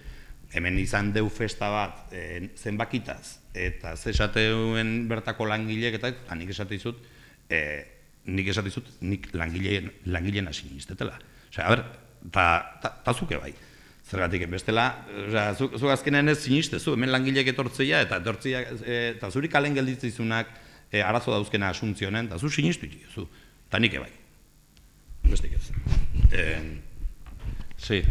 H: hemen izan deu festa bat zenbakitaz, eta zesateuen bertako langilek, eta nik esatizut, nik langileen hasi nistetela. Osea, eta zuke bai. Zergatik, bestela, zuk azkenean ez sinistezu, hemen langilek etortzea, eta zuri kalen gelditzizunak arazo dauzkena Asuntzionen, eta zu sinistu itizu, eta nik ebai. Bestik ez. Sí,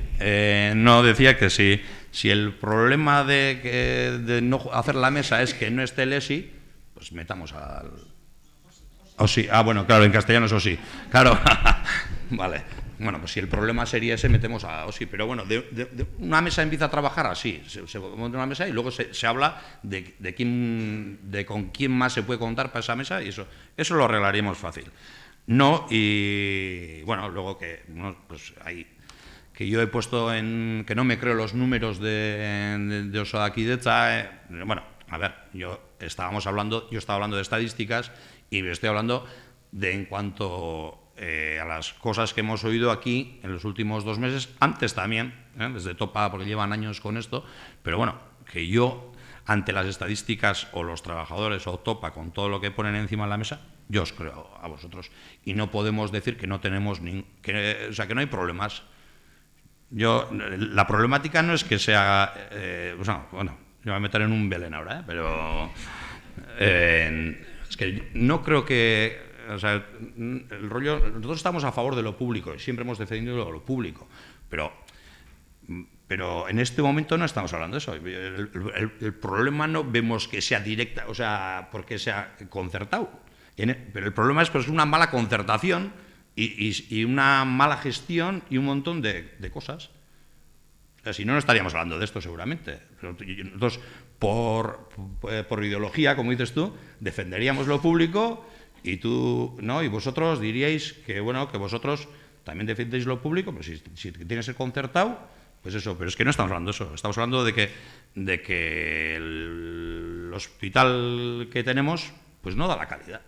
H: no, decía que si el problema de no hacer la mesa es que no esté el ESI, pues metamos al... OSI, bueno, claro, en castellano es OSI. Claro, vale. Bueno, pues si el problema sería ese, metemos a OSI. Pero bueno, una mesa empieza a trabajar así. Se monta una mesa y luego se habla de con quién más se puede contar para esa mesa y eso lo arreglaríamos fácil. No, y bueno, luego que pues hay... que yo he puesto que no me creo los números de Osakidetza. Bueno, a ver, yo estaba hablando de estadísticas y me estoy hablando de en cuanto a las cosas que hemos oído aquí en los últimos 2 meses, antes también, desde Topa, porque llevan años con esto, pero bueno, que yo, ante las estadísticas o los trabajadores o Topa, con todo lo que ponen encima de la mesa, yo os creo a vosotros. Y no podemos decir que no tenemos, o sea, que no hay problemas. La problemática no es que sea, bueno, yo voy a meter en un Belén ahora, pero es que no creo que, o sea, el rollo, nosotros estamos a favor de lo público y siempre hemos defendido lo público, pero en este momento no estamos hablando de eso. El problema no vemos que sea directa, o sea, porque sea concertado, pero el problema es que es una mala concertación y una mala gestión y un montón de cosas. O sea, si no, no estaríamos hablando de esto seguramente. Pero nosotros, por ideología, como dices tú, defenderíamos lo público y tú, ¿no? Y vosotros diríais que, bueno, que vosotros también defendéis lo público, pero si tiene que ser concertado, pues eso. Pero es que no estamos hablando de eso. Estamos hablando de que el hospital que tenemos, pues no da la calidad.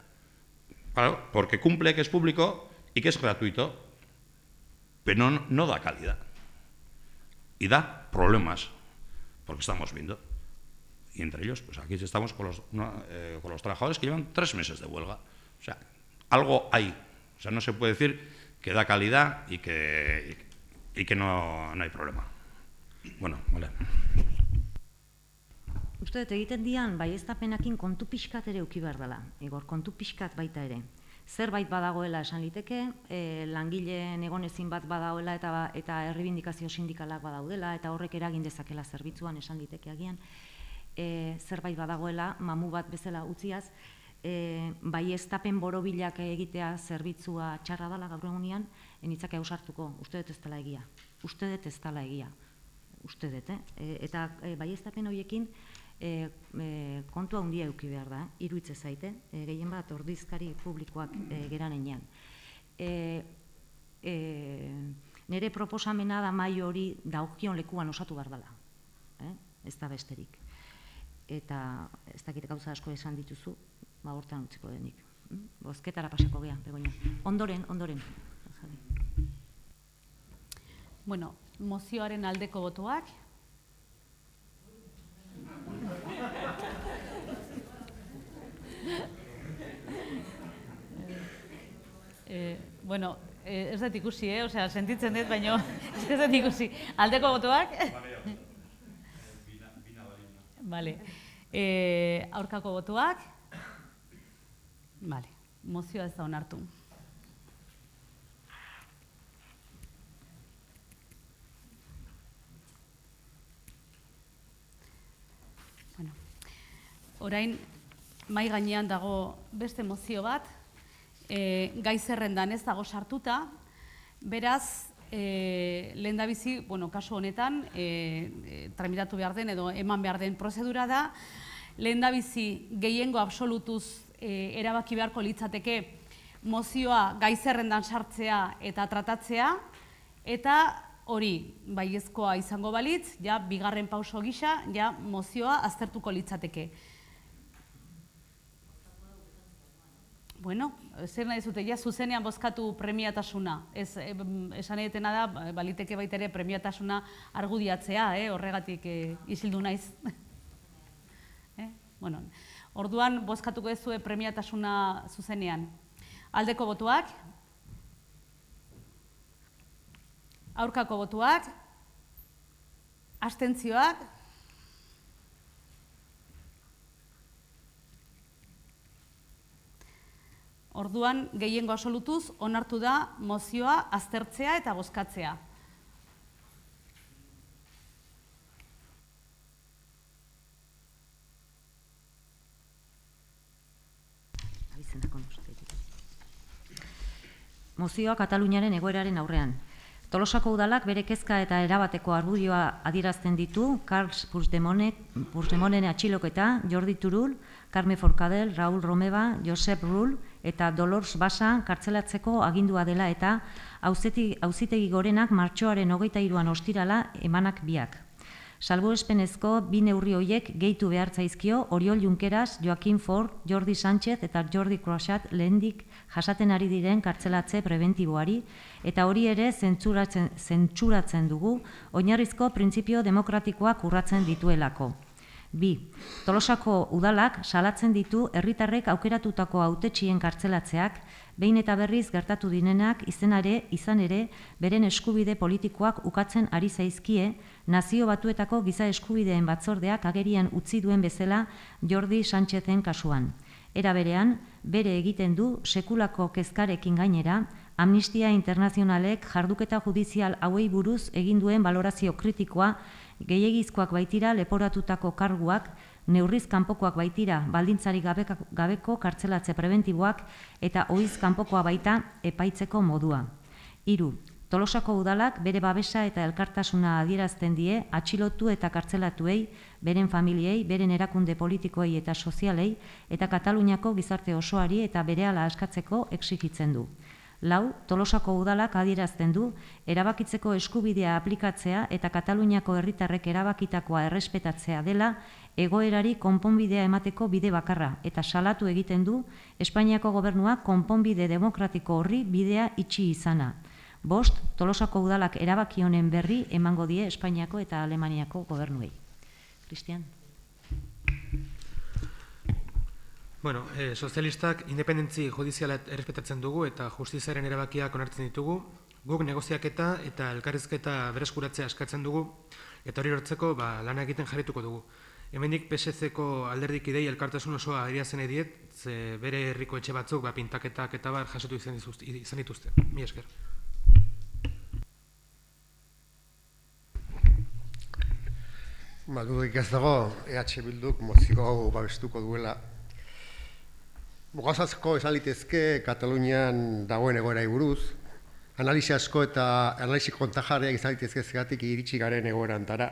H: Claro, porque cumple que es público y que es gratuito, pero no da calidad. Y da problemas, porque estamos viendo. Y entre ellos, pues aquí estamos con los trabajadores que llevan 3 meses de huelga. O sea, algo hay. O sea, no se puede decir que da calidad y que no hay problema. Bueno, vale.
D: Uste dut egiten dian, baieztapenakin kontu pixkat ere uki behar dela. Igor, kontu pixkat baita ere. Zerbait badagoela esan liteke, langileen egonezin bat badagoela eta errebindikazio sindikalak badaudela, eta horrek eragin dezakela zerbitzuan esan liteke agian. Zerbait badagoela, mamu bat bezala utziaz, baieztapen borobilak egitea zerbitzua txarra dela gaur egunean, enitzake ausartuko, uste dut ez dela egia. Uste dut ez dela egia. Uste dut, Eta baieztapen horiekin kontua handia eduki behar da, iruitze zaite, gehien bat ordizkari publikoak geranean. Nire proposamena da mai hori dagokion lekuan osatu behar dela, ez da besterik. Eta ez dakit gauza asko esan dituzu, hortan utziko denik. Bozketara pasako gea, Begoña. Ondoren.
B: Bueno, mozioaren aldeko botoak. Bueno, ez dut ikusi, osea, sentitzen dut, baina ez dut ikusi. Aldeko botoak? Vale. Aurkako botoak? Vale. Mozioa ez da onartu. Bueno. Orain, mai gainean dago beste mozio bat, gai zerrendan ez dago sartuta, beraz, lehendabizi, kasu honetan, tramitatu behar den edo eman behar den prozedura da, lehendabizi gehiengo absolutuz erabaki beharko litzateke mozioa gai zerrendan sartzea eta tratatzea, eta hori baiezkoa izango balitz, ja bigarren pauso gisa, ja mozioa aztertuko litzateke. Bueno, zer nahi zute, ja zuzenean bozkatu premiatasuna. Esan edetena da, baliteke baita ere premiatasuna argudiatzea, horregatik isildu naiz. Bueno, orduan bozkatuko ezue premiatasuna zuzenean. Aldeko botuak, aurkako botuak, abstentzioak, orduan, gehiengo absolutuz, onartu da mozioa aztertzea eta bozkatzea.
D: Mozioa Kataluniaren egoeraren aurrean. Tolosako udalak bere kezka eta erabateko argudioa adierazten ditu Carles Puigdemonten atxiloketa, Jordi Turull, Carme Forcadell, Raúl Romeva, Josep Rull eta Dolors Basa kartzelatzeko agindua dela eta auzitegi gorenak martxoaren 23an ostirala emanak biak. Salbuespenezko bi neurri horiek gehitu behar zaizkio Oriol Junqueras, Joaquim Fort, Jordi Sánchez eta Jordi Croixat lehendik jasaten ari diren kartzelatze prebentiboari, eta hori ere zentsuratzen dugu oinarrizko printzipio demokratikoak urratzen dituelako. 2. Tolosako udalak salatzen ditu herritarrek aukeratutako hautetxien kartzelatzeak, behin eta berriz gertatu dinenak izan ere beren eskubide politikoak ukatzen ari zaizkie, Nazio Batuetako Giza Eskubideen Batzordeak agerian utzi duen bezala Jordi Sánchezen kasuan. Era berean, bere egiten du sekulako kezkarekin gainera, Amnistia Internazionalek jarduketa judizial hauei buruz egin duen balorazio kritikoa, gehiegizkoak baitira leporatutako karguak, neurriz kanpokoak baitira baldintzarik gabeko kartzelatze prebentiboak eta ohiz kanpokoa baita epaitzeko modua. 3. Tolosako udalak bere babesa eta elkartasuna adierazten die atxilotu eta kartzelatuei, beren familiei, beren erakunde politikoei eta sozialei eta Kataluniako gizarte osoari eta berehala askatzeko exigitzen du. Lau, Tolosako udalak adierazten du, erabakitzeko eskubidea aplikatzea eta Kataluniako herritarrek erabakitakoa errespetatzea dela egoerari konponbidea emateko bide bakarra eta salatu egiten du Espainiako gobernuak konponbide demokratiko horri bidea itxi izana. Bost, Tolosako udalak erabaki honen berri emango die Espainiako eta Alemaniako gobernuei. Cristian.
I: Bueno, sozialistak independentzi judiziala errespetatzen dugu eta justiziaren erabakiak onartzen ditugu. Guk negoziaketa eta elkarrizketa bereskuratzea eskatzen dugu eta hori lortzeko lana egiten jarrituko dugu. Hemendik PSC-ko alderdik idei elkartasun osoa adierazten diet, ze bere herriko etxe batzuk pintaketak eta jasatu izan dituzte. Mila esker.
E: Dudik ez dago, EH Bilduk mozio hau babestuko duela. Gauzazko esan litezke Katalunian dagoen egoerari buruz, analisi asko eta analisi kontajarriak izan litezke zegatik iritsi garen egoerantara.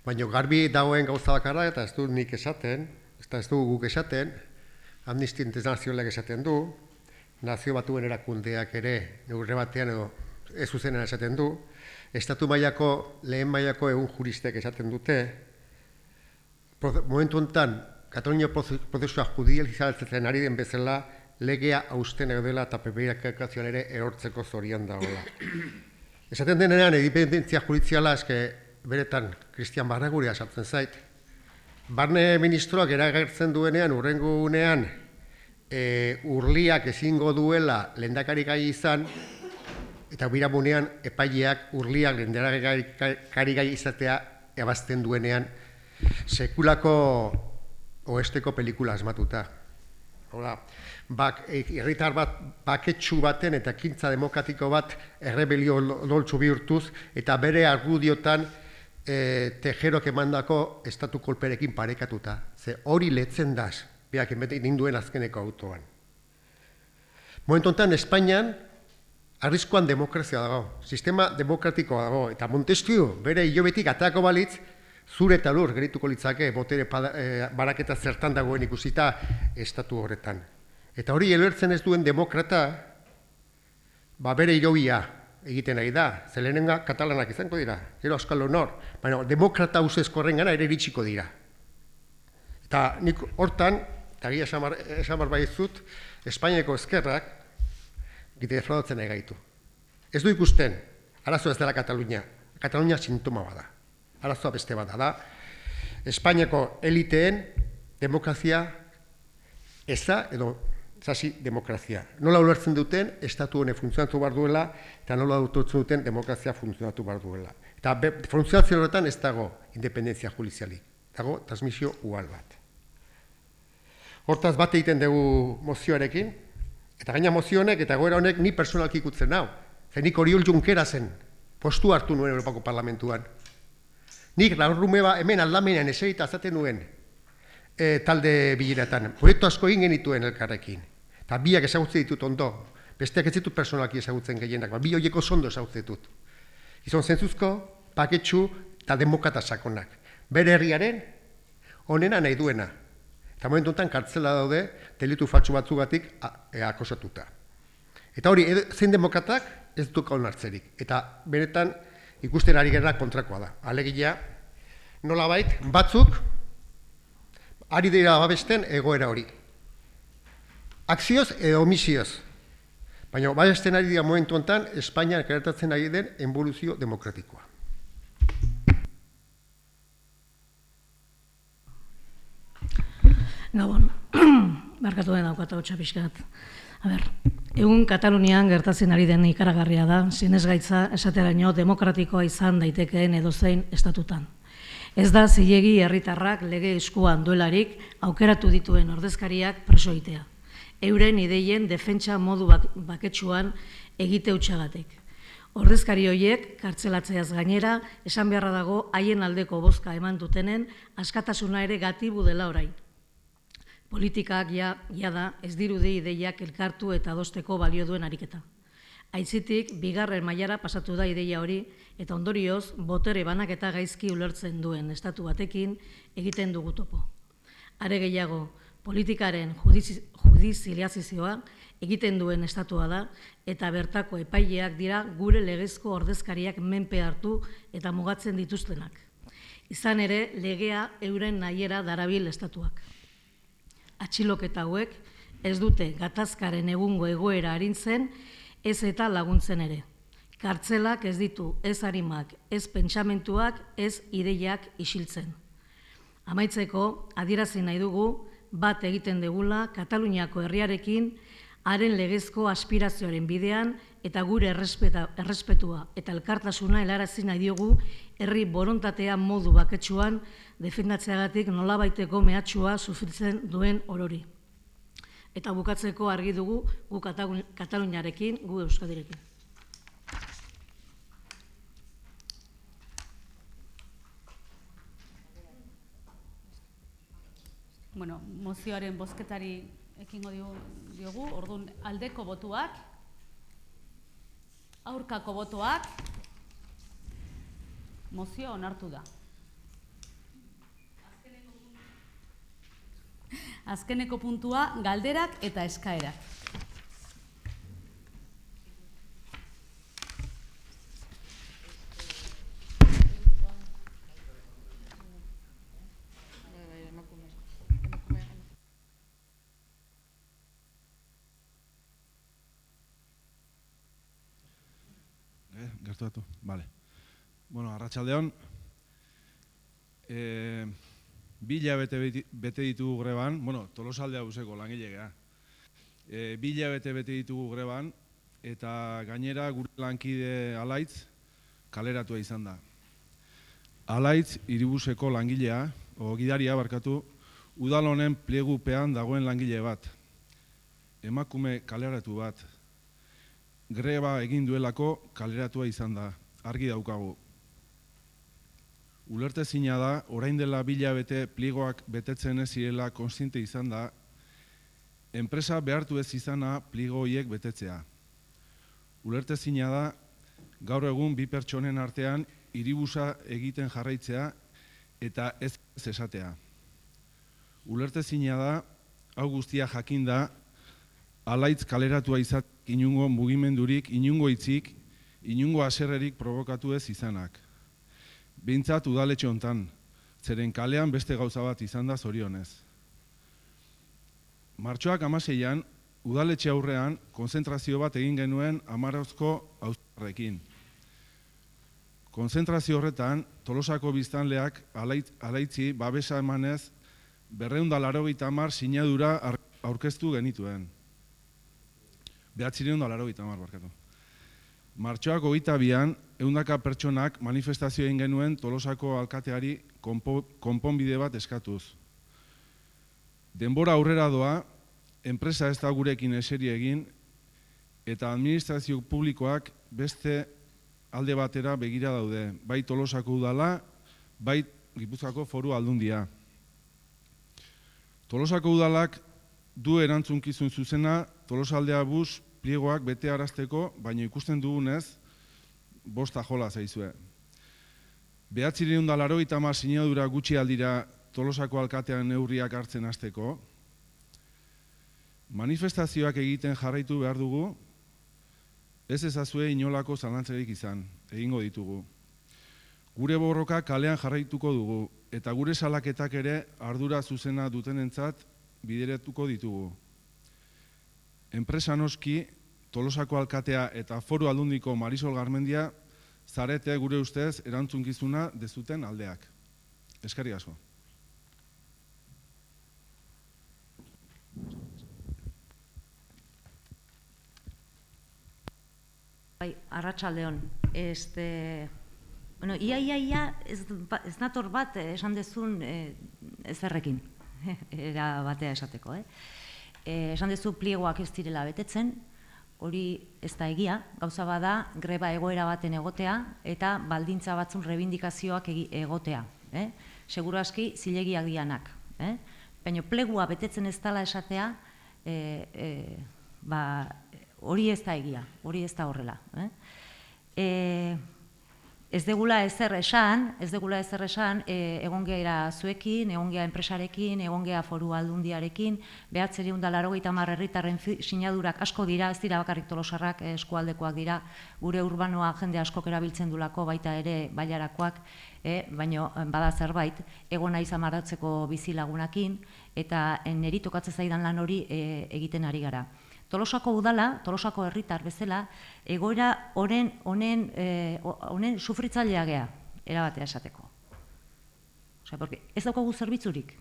E: Baina garbi dagoen gauza bakarra eta ez du nik esaten, ez du guk esaten, Amnistia Internazionalak esaten du, Nazio Batuen erakundeak ere neurre batean edo ez zuzenean esaten du, Estatu mailako, lehen mailako egun juristek esaten dute, momentu honetan, Katalunia prozesua judizializatzen ari den bezala, legea hausten dela eta PPK-kazioan ere erortzeko zorian dagoela. Esaten denean, independentzia judiziala eske beretan Cristian Barraguria sartzen zait. Barne ministroak eragertzen duenean, hurrengo unean, urliak ezingo duela lehendakari gai izan, eta biramunean epaileak urliak lehendakari gai izatea ebazten duenean, sekulako oesteko pelikula asmatuta. Herritar bat baketsu baten eta ekintza demokratiko bat errebelio doltsu bihurtuz eta bere argudiotan Tejerok emandako estatu kolperekin parekatuta. Ze hori letzen daz, beak ninduen azkeneko autoan. Momentu honetan, Espainian, arriskuan demokrazia dago, sistema demokratikoa dago, eta Montesquieu bere hilobetik ateako balitz, zure eta lur gerituko litzake botere baraketa zertan dagoen ikusita estatu horretan. Eta hori elertzen ez duen demokrata, bere hilobia egiten nahi da, zelenenga katalanak izango dira, gero Euskal Honor, baina demokrata usezko horrengana ere iritsiko dira. Eta nik hortan, eta gira esamar baizut, Espainiako ezkerrak gite defraudatzen nahi gaitu. Ez du ikusten, arazoa ez dela Katalunia, Katalunia sintoma bada. Arazoa beste bada da, Espainiako eliteen demokrazia eza edo zasi demokrazia. Nola ulertzen duten, estatu honek funtzionatu behar duela, eta nola ulertzen duten demokrazia funtzionatu behar duela. Eta funtzionazio horretan ez dago independentzia judizialik, dago transmisio ugal bat. Hortaz bat egiten dugu mozioarekin, eta gaina mozio honek eta goera honek ni personalki ikutzen nau. Zer nik Oriol Junquerasen postu hartu nuen Europako Parlamentuan. Nik Larrumeba hemen aldamenean eserita azaten nuen talde bileretan. Proiektu asko egin genituen elkarrekin. Eta biak ezagutzen ditut ondo. Besteak ez ditut personalki ezagutzen gehienak. Bi horieko ondo ezagutzen ditut. Gizon zentzuzko, paketsu eta demokrata sakonak. Bere herriaren onena nahi duena. Eta momentu honetan kartzela daude delitu faltsu batzugatik akosatuta. Eta hori, zein demokratak ez dut onartzerik. Eta benetan ikusten ari gara kontrakoa da. Alegia, nolabait, batzuk ari dira babesten egoera hori. Akzioz edo omisioz. Baina babesten ari dira momentu honetan Espainian gertatzen ari den involuzio demokratikoa.
J: Gabon, barkatu den daukata hotxa pixkat. Egun Katalunian gertatzen ari den ikaragarria da, sinesgaitza esateraino demokratikoa izan daitekeen edozein estatutan. Ez da zilegi herritarrak lege eskuan duelarik aukeratu dituen ordezkariak preso egitea. Euren ideien defentsa modu baketsuan egite hutsagatik. Ordezkari horiek kartzelatzeaz gainera esan beharra dago haien aldeko bozka eman dutenen askatasuna ere gatibu dela orain. Politikak jada ez dirudi ideiak elkartu eta adosteko balio duen ariketa. Aitzitik, bigarren mailara pasatu da ideia hori eta ondorioz botere banaketa gaizki ulertzen duen estatu batekin egiten dugu topo. Are gehiago, politikaren judizializazioa egiten duen estatua da, eta bertako epaileak dira gure legezko ordezkariak menpe hartu eta mugatzen dituztenak. Izan ere, legea euren nahiera darabil estatuak. Atxiloketa hauek ez dute gatazkaren egungo egoera arintzen, ez eta laguntzen ere. Kartzelak ez ditu ez arimak, ez pentsamentuak, ez ideiak isiltzen. Amaitzeko, adierazi nahi dugu, bat egiten degula Kataluniako herriarekin, haren legezko aspirazioaren bidean eta gure errespetua eta elkartasuna helarazi nahi diogu herri borontatea modu baketsuan defendatzeagatik nolabaiteko mehatxua sufritzen duen orori. Eta bukatzeko argi dugu gu Kataluniarekin, gu Euskadirekin.
B: Bueno, mozioaren bozketari ekingo diogu, orduan aldeko botuak, aurkako botoak, mozio onartu da. Azkeneko puntua, galderak eta eskaerak.
K: Gertuatu, bale. Bueno, arratsaldeon. 2 hilabete bete ditugu greban, bueno, Tolosaldea buseko langile gea. 2 hilabete bete ditugu greban, eta gainera gure lankide Alaitz kaleratua izan da. Alaitz hiribuseko langilea, gidaria barkatu, udal honen pliegupean dagoen langile bat. Emakume kaleratu bat. Greba egin duelako kaleratua izan da, argi daukagu. Ulertezina da, orain dela 2 hilabete pliegoak betetzen ez zirela kontziente izan da, enpresa behartu ez izana pliego horiek betetzea. Ulertezina da, gaur egun 2 pertsonen artean hiribusa egiten jarraitzea eta ez esatea. Ulertezina da, hau guztia jakin da, Alaitz kaleratua izat inungo mugimendurik, inungo hitzik, inungo haserrerik provokatu ez izanak. Behintzat udaletxe hontan, zeren kalean beste gauza bat izan da zorionez. Martxoak 16an, udaletxe aurrean, konzentrazio bat egin genuen Amarozko auzotarrekin. Konzentrazio horretan, Tolosako biztanleak Alaitzi babesa emanez 280 sinadura aurkeztu genituen. 980 barkatu. Martxoak 22an, 100 pertsonak manifestazio egin genuen Tolosako alkateari konponbide bat eskatuz. Denbora aurrera doa, enpresa ez da gurekin eseri egin, eta administrazio publikoak beste alde batera begira daude, bai Tolosako udala, bai Gipuzkoako Foru Aldundia. Tolosako udalak du erantzunkizun zuzena Tolosaldea bus pliegoak bete arazteko, baina ikusten dugunez, 5 jola zaizue. 980 sinadura gutxi aldira Tolosako alkatean neurriak hartzen hasteko. Manifestazioak egiten jarraitu behar dugu, ez ezazue inolako zalantzarik izan, egingo ditugu. Gure borroka kalean jarraituko dugu, eta gure salaketak ere ardura zuzena dutenentzat bideratuko ditugu. Enpresa noski, Tolosako alkatea eta Foru Aldundiko Marisol Garmendia zarete gure ustez erantzunkizuna dezuten aldeak. Eskerrik asko.
D: Bai, arratsaldeon. Bueno, ia ez nator bat esan dezun ezerrekin, era batea esateko, Esan dezu pliegoak ez direla betetzen, hori ez da egia, gauza bada greba egoera baten egotea eta baldintza batzun rebindikazioak egotea. Seguru aski zilegiak dianak. Baina plegua betetzen ez dela esatea, hori ez da egia, hori ez da horrela. Ez degula ezer esan, egon gera zuekin, egon gera enpresarekin, egon gera foru aldundiarekin, 980 herritarren sinadurak asko dira, ez dira bakarrik Tolosarrak, eskualdekoak dira, gure urbanoa jende askok erabiltzen dulako baita ere bailarakoak, baina bada zerbait, egon naiz amaratzeko bizilagunakin, eta niri tokatzen zaidan lan hori egiten ari gara. Tolosako udala, Tolosako herritar bezala, egoera honen sufritzailea gea, erabatea esateko. Ez daukagu zerbitzurik.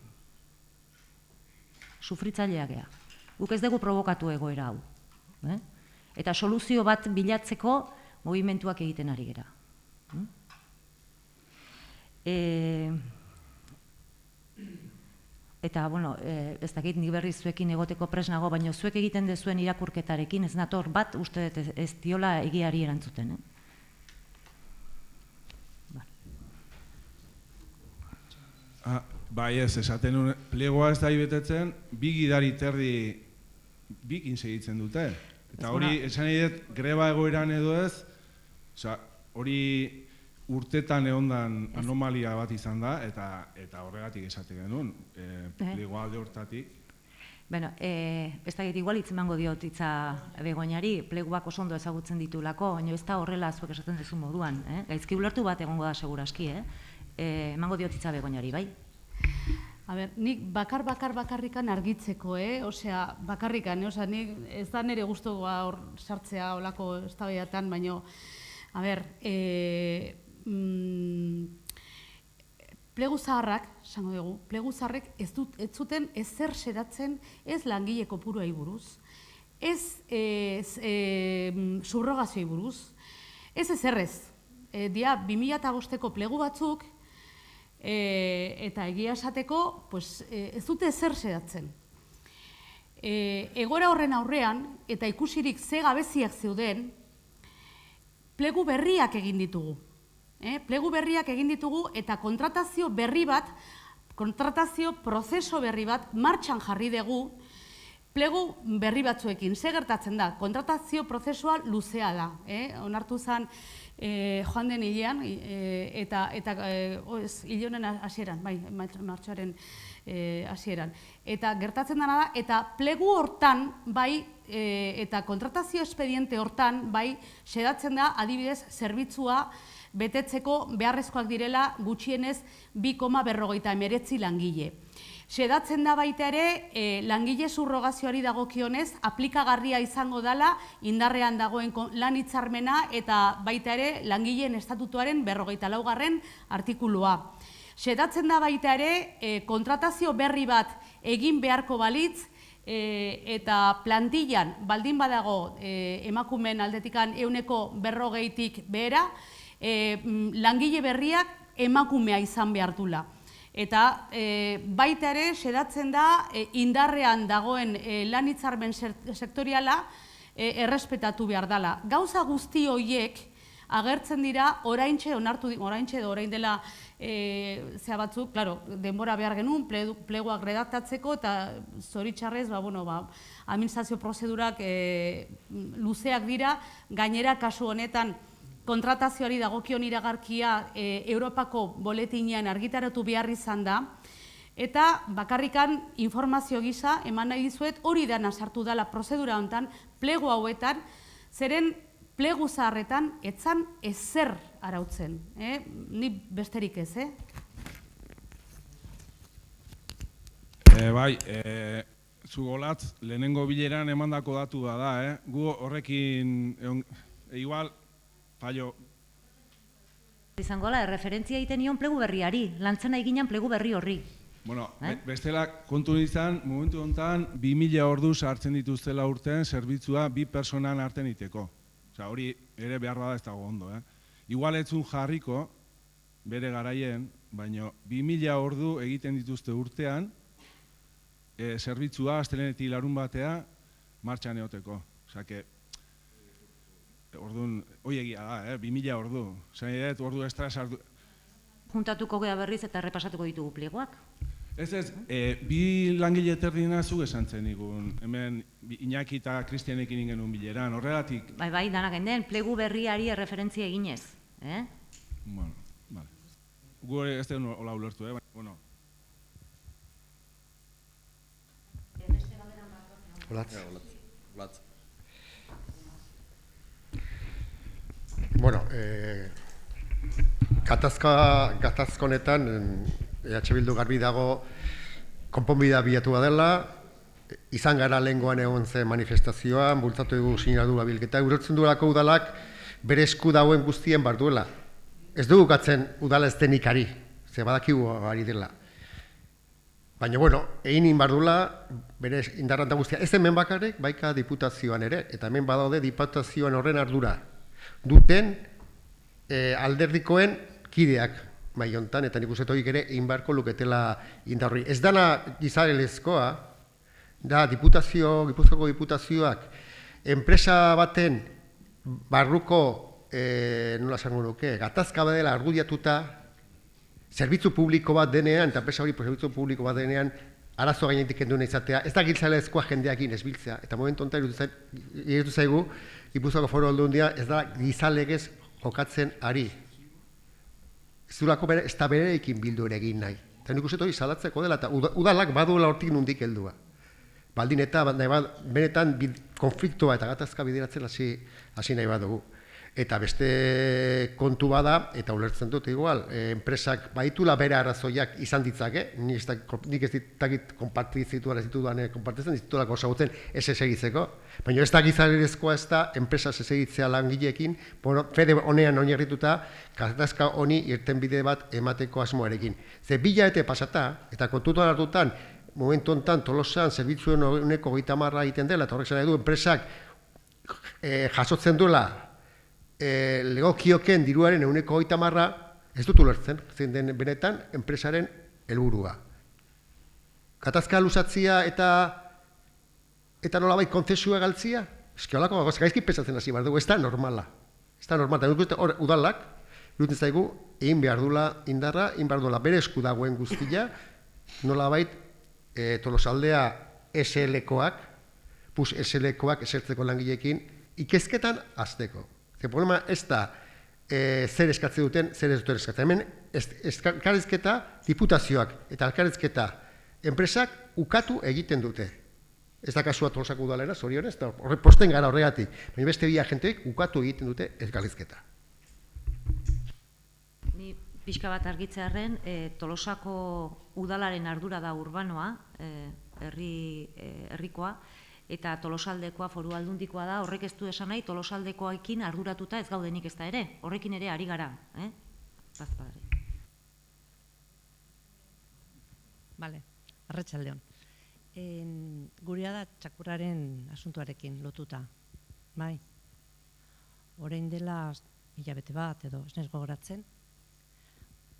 D: Sufritzailea gea. Guk ez dugu provokatu egoera hau. Eta soluzio bat bilatzeko mugimenduak egiten ari gera. Eta, bueno, ez dakit nik berriz zuekin egoteko presnago, baina zuek egiten dezuen irakurketarekin ez nator bat, uste dut ez diola egiari erantzuten.
K: Bai ez, esaten plegoa ez da betetzen, bi gidari terdi bikin segitzen dute. Eta hori, esan nahi dut, greba egoeran edo ez, hori urtetan egondan anomalia bat izan da, eta horregatik esate genuen, plegoa alde hortatik.
D: Bueno, ez da igual itzemango diot hitza Begoñari, pleguak oso ondo ezagutzen ditulako, baina ez da horrela zuek esaten duzu moduan. Gaizki ulertu bat egongo da seguraski, emango diot hitza Begoñari, bai?
B: A ber, nik bakarrikan argitzeko, osea, bakarrikan, osea, nik ez da nire gustoa hor sartzea olako eztabaidatan, baina, a ber, plegu zaharrak, esango dugu, plegu zaharrek ez zuten ezer xedatzen ez langile kopuruei buruz, ez subrogazioei buruz, ez ezerrez. Dia 2005ko plegu batzuk, eta egia esateko, ez dute ezer xedatzen. Egora horren aurrean, eta ikusirik ze gabeziak zeuden, plegu berriak egin ditugu. Plegu berriak egin ditugu eta kontratazio berri bat, kontratazio prozeso berri bat martxan jarri dugu plegu berri batzuekin. Ze gertatzen da? Kontratazio prozesua luzea da. Onartu zen joan den hilean, eta hile honen hasieran, bai, martxoaren hasieran. Eta gertatzen dena da, eta plegu hortan, bai, eta kontratazio espediente hortan, bai, xedatzen da, adibidez, zerbitzua betetzeko beharrezkoak direla gutxienez 2,49 langile. Xedatzen da baita ere, langile subrogazioari dagokionez, aplikagarria izango dela indarrean dagoen lan hitzarmena eta baita ere langileen estatutuaren 44. artikulua. Xedatzen da baita ere, kontratazio berri bat egin beharko balitz, eta plantillan baldin badago emakumeen aldetikan 40%tik behera, langile berriak emakumea izan behar dula. Eta baita ere, xedatzen da, indarrean dagoen lan hitzarmen sektoriala errespetatu behar dela. Gauza guzti horiek agertzen dira oraintxe edo orain dela zea batzuk, claro, denbora behar genuen, pleguak redaktatzeko eta zoritxarrez, administrazio prozedurak luzeak dira, gainera kasu honetan kontratazioari dagokion iragarkia Europako boletinean argitaratu behar izan da, eta bakarrikan informazio gisa eman nahi dizuet hori dana sartu dela prozedura honetan, plegu hauetan, zeren plegu zaharretan etzan ezer arautzen. Ni besterik ez,
K: Bai, zugolatz, lehenengo bileran emandako datu da, gu horrekin, igual, fallo.
D: Izango la, referentzia egiten nion plegu berriari, lantzen nahi ginen plegu berri horri.
K: Bueno, bestela kontu izan, momentu honetan, 2000 ordu sartzen dituztela urtean zerbitzua 2 personan arten iteko. Osa, hori ere behar bada ez dago ondo, Igual etzun jarriko, bere garaien, baina 2000 ordu egiten dituzte urtean, zerbitzua, astelenetik larun batea, martxan eoteko. Osa, orduan, hoi egia da, 2000 ordu. Zain edet, ordu estra sartu.
D: Juntatuko gea berriz eta repasatuko ditugu pleguak.
K: Ez, bi langile terdina zuk esan zen igun. Hemen Iñaki eta Kristianekin ingenuen bileran, horregatik.
D: Bai, danak enden, plegu berriari erreferentzia eginez.
K: Bueno, vale. Gu ez da hola ulertu, baina, bueno.
E: Olatz. Bueno, gatazka honetan, EH Bildu garbi dago konponbidea bilatua dela, izan gara lehengoan egon zen manifestazioan, bultzatu dugu sinadura bilketa, ulertzen duelako udalak bere esku dauen guztien bar duela. Ez dugu gatzen udala ez denik ari, ze badakigu ari dela. Baina, bueno, egin bar duela, bere indarranta guztia, ez hemen bakarrik, baika diputazioan ere, eta hemen badaude diputazioan horren ardura duten alderdikoen kideak bai hontan, eta nik uste horiek ere egin beharko luketela indarri. Ez dana gizarelezkoa, da Gipuzkoako diputazioak enpresa baten barruko, nola esango nuke, gatazka badela argudiatuta, zerbitzu publiko bat denean, eta enpresa hori zerbitzu publiko bat denean, arazo gainetik kenduen izatea, ez da giltzalezkoa jendeakin ez biltzea. Eta momentu honetan iruditu zaigu, Gipuzkoako Foru Aldundia ez da gizalegez jokatzen ari. Ez durako ez da bereekin bildu ere egin nahi. Eta nik uste hori salatzeko dela, eta udalak baduela hortik nundik heldua. Baldin eta benetan konfliktoa eta gatazka bideratzen hasi nahi badugu. Eta beste kontu bada, eta ulertzen dut igual, enpresak baitula bere arrazoiak izan ditzake, nik ez ditakit konpartizitzen ditutulako osagutzen ez egitzeko, baina ez da gizarerezkoa ez da enpresa ez egitzea langileekin, fede honean oinarrituta gatazka honi irtenbide bat emateko asmoarekin. Ze bilabete pasata, eta kontutan hartutan, momentu honetan Tolosan zerbitzuen uneko 30% egiten dela, eta horrek zara edu, enpresak jasotzen duela legokioken diruaren 30% ez dut ulertzen, zein den benetan enpresaren helburua. Gatazka luzatzia eta nolabait kontzesua galtzia? Eski holako gaizki pesatzen hasi behar dugu, ez da normala. Ez da normala, eta hor udalak, iruditzen zaigu, egin behar duela indarra, egin behar duela bere esku dagoen guztia, nolabait Tolosaldea SL-koak, PUS SL-koak esertzeko langileekin, ikezketan hasteko. El problema ez da zer eskatzen duten, zer ez duten eskatzen. Hemen, elkarrizketa diputazioak eta elkarrizketa enpresak ukatu egiten dute. Ez da kasua Tolosako udalera, zorionez, posten gara horregatik. Baina beste bi agenteek ukatu egiten dute elkarrizketa.
D: Ni pixka bat argitzearren, Tolosako udalaren ardura da urbanoa, herrikoa, eta Tolosaldekoa Foru Aldundikoa da, horrek ez du esan nahi, Tolosaldekoekin arduratuta ez gaudenik ez da ere, horrekin ere ari gara.
L: Bale, arratsaldeon. Gurea da txakurraren asuntuarekin lotuta, bai. Orain dela hilabete bat edo, ez naiz gogoratzen,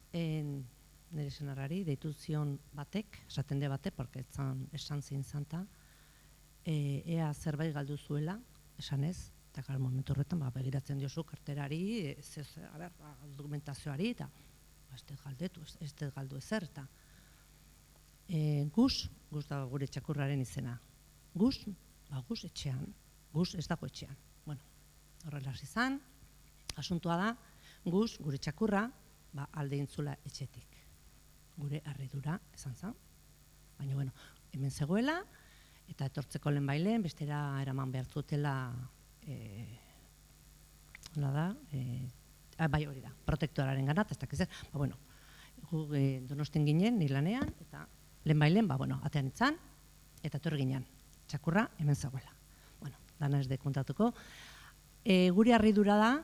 L: nire senarrari deitu zion batek, esaten de batek, porque esan zin zanta, ea zerbait galdu zuela, esan ez, eta gara momentu horretan begiratzen diozu karterari, dokumentazioari, eta ez dut galdu ezer, eta Guz da gure txakurraren izena. Guz etxean, Guz ez dago etxean. Bueno, horrela izan, asuntua da, Guz, gure txakurra, alde intzula etxetik. Gure harridura, esan zan. Baina, bueno, hemen zegoela, eta etortzeko lehen bailen, bestera eraman behar zutela, bai hori da, protektoraren ganat, ez dakiz, bueno, Donostian ginen, nilanean, eta lehen bailen, atean itzan, eta etorri ginen, txakurra hemen zegoela. Bueno, dana ez de kontatuko. Gure harridura da,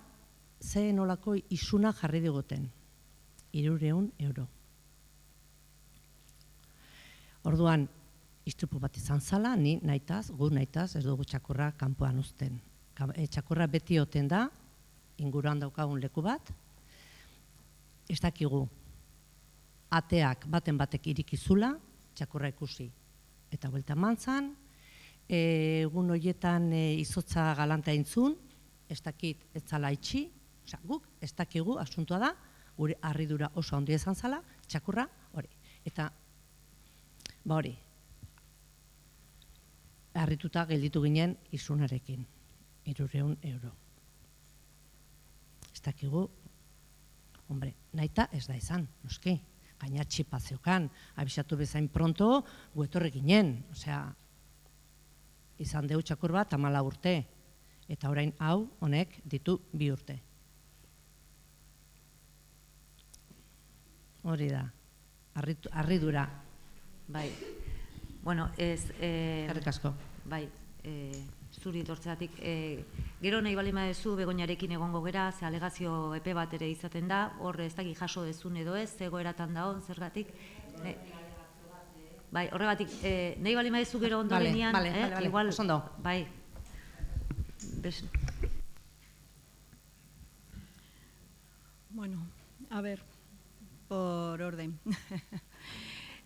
L: ze nolako isuna jarri diguten, 300 euro. Orduan, istripu bat izan zala, ni nahitaz, gu nahitaz, ez dugu txakurra kanpoan uzten. Txakurra beti oten da, inguruan daukagun leku bat, ez dakigu, ateak baten batek irikizula, txakurra ikusi. Eta buelta mantzan, egun horietan izotza galanta intzun, ez dakit ez zala itxi, guk ez dakigu, asuntua da, gure harridura oso handia izan zala, txakurra hori. Eta, hori, harrituta gelditu ginen isunarekin, 300 euro. Ez dakigu, Hombre, nahita ez da izan, noski. Gaina txipa zeukan, abisatu bezain pronto, guetorre ginen. Osea, izan deu txakur bat 14 urte. Eta orain hau, honek, ditu 2 urte. Hori da, harridura.
D: Bai, bueno, ez...
L: Eskerrik asko.
D: Bai, zuri dortzeatik. Gero nahi bali madezu Begoñarekin egongo gera, ze alegazio epe bat ere izaten da, hor ez daki jaso dezun edo ez, zegoeratan da hon, zergatik. Bai, horregatik, nahi bali madezu gero ondo genian, igual, bai.
M: Bueno, a ver, por orden.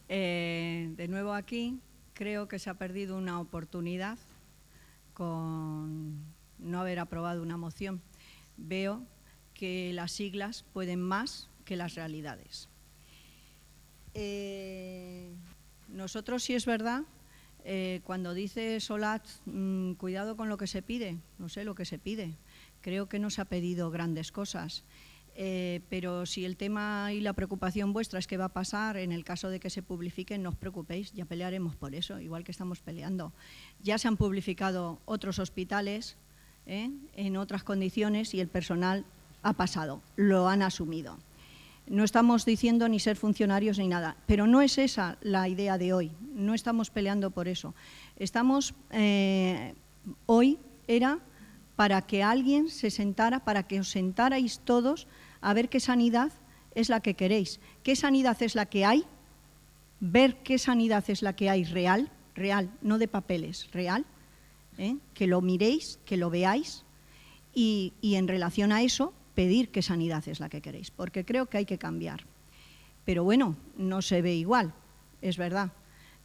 M: De nuevo aquí, creo que se ha perdido una oportunidad con no haber aprobado una moción. Veo que las siglas pueden más que las realidades. Nosotros, sí es verdad, cuando dice Solat, cuidado con lo que se pide, no sé lo que se pide. Creo que no se ha pedido grandes cosas. Pero si el tema y la preocupación vuestra es qué va a pasar en el caso de que se publifiquen, no os preocupéis, ya pelearemos por eso, igual que estamos peleando. Ya se han publicado otros hospitales en otras condiciones y el personal ha pasado, lo han asumido. No estamos diciendo ni ser funcionarios ni nada, pero no es esa la idea de hoy, no estamos peleando por eso. Estamos, hoy era para que alguien se sentara, para que os sentarais todos a ver qué sanidad es la que queréis, qué sanidad es la que hay, ver qué sanidad es la que hay real, no de papeles, real, que lo miréis, que lo veáis y en relación a eso pedir qué sanidad es la que queréis, porque creo que hay que cambiar. Pero bueno, no se ve igual, es verdad.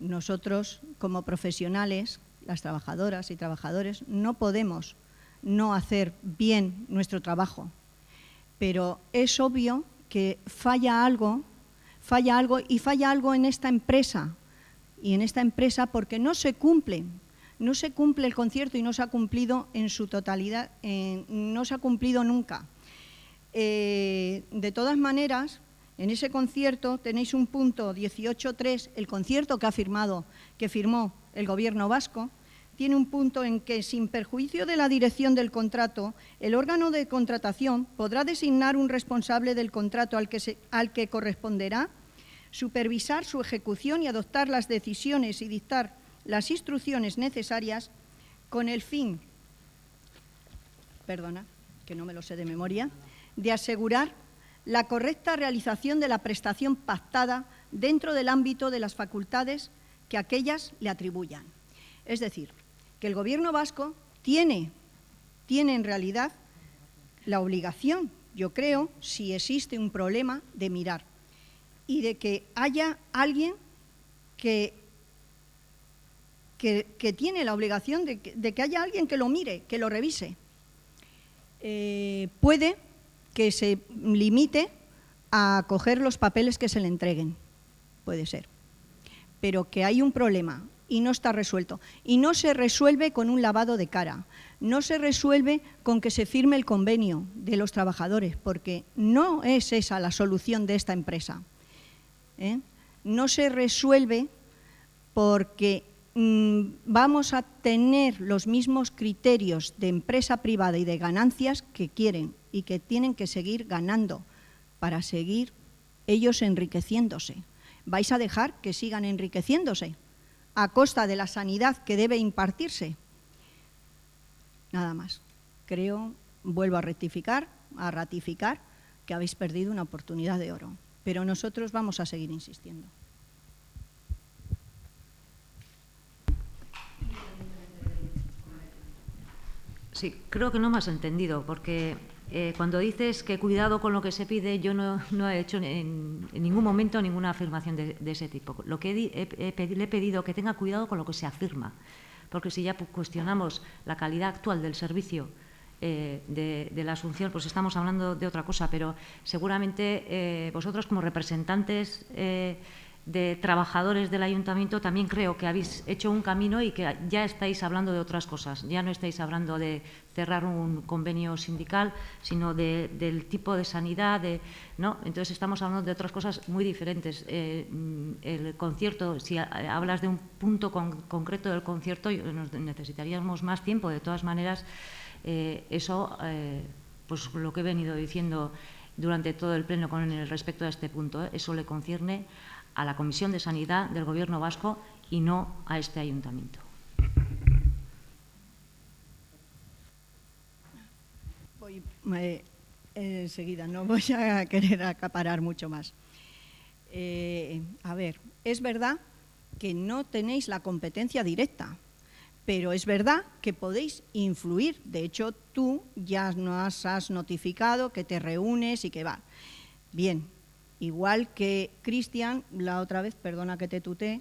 M: Nosotros como profesionales, las trabajadoras y trabajadores, no podemos no hacer bien nuestro trabajo. Pero es obvio que falla algo en esta empresa. Y en esta empresa porque no se cumple el concierto y no se ha cumplido en su totalidad, no se ha cumplido nunca. De todas maneras, en ese concierto tenéis un punto 18.3, el concierto que firmó el Gobierno vasco, tiene un punto en que, sin perjuicio de la dirección del contrato, el órgano de contratación podrá designar un responsable del contrato al que corresponderá supervisar su ejecución y adoptar las decisiones y dictar las instrucciones necesarias con el fin, perdona, que no me lo sé de memoria, de asegurar la correcta realización de la prestación pactada dentro del ámbito de las facultades que aquellas le atribuyan. Es decir, que el Gobierno vasco tiene en realidad la obligación, yo creo, si existe un problema, de mirar y de que haya alguien que tiene la obligación de que haya alguien que lo mire, que lo revise. Puede que se limite a coger los papeles que se le entreguen, puede ser, pero que hay un problema y no está resuelto. Y no se resuelve con un lavado de cara, no se resuelve con que se firme el convenio de los trabajadores, porque no es esa la solución de esta empresa. No se resuelve porque vamos a tener los mismos criterios de empresa privada y de ganancias que quieren y que tienen que seguir ganando para seguir ellos enriqueciéndose. ¿Vais a dejar que sigan enriqueciéndose a costa de la sanidad que debe impartirse? Nada más. Creo, vuelvo a ratificar que habéis perdido una oportunidad de oro, pero nosotros vamos a seguir insistiendo.
D: Sí, creo que no me has entendido, porque cuando dices que cuidado con lo que se pide, yo no he hecho en ningún momento ninguna afirmación de ese tipo. Lo que le he pedido que tenga cuidado con lo que se afirma, porque si ya cuestionamos la calidad actual del servicio de la Asunción, pues estamos hablando de otra cosa, pero seguramente vosotros como representantes de trabajadores del ayuntamiento, también creo que habéis hecho un camino y que ya estáis hablando de otras cosas. Ya no estáis hablando de cerrar un convenio sindical, sino del tipo de sanidad, ¿no? Entonces estamos hablando de otras cosas muy diferentes. El concierto, si hablas de un punto concreto del concierto, necesitaríamos más tiempo. De todas maneras, eso, pues lo que he venido diciendo durante todo el pleno con respecto a este punto, eso le concierne a la Comisión de Sanidad del Gobierno vasco y no a este ayuntamiento.
M: Voy enseguida, no voy a querer acaparar mucho más. A ver, es verdad que no tenéis la competencia directa, pero es verdad que podéis influir. De hecho, tú ya nos has notificado que te reúnes y que va. Bien. Igual que Cristian, la otra vez, perdona que te tuteé,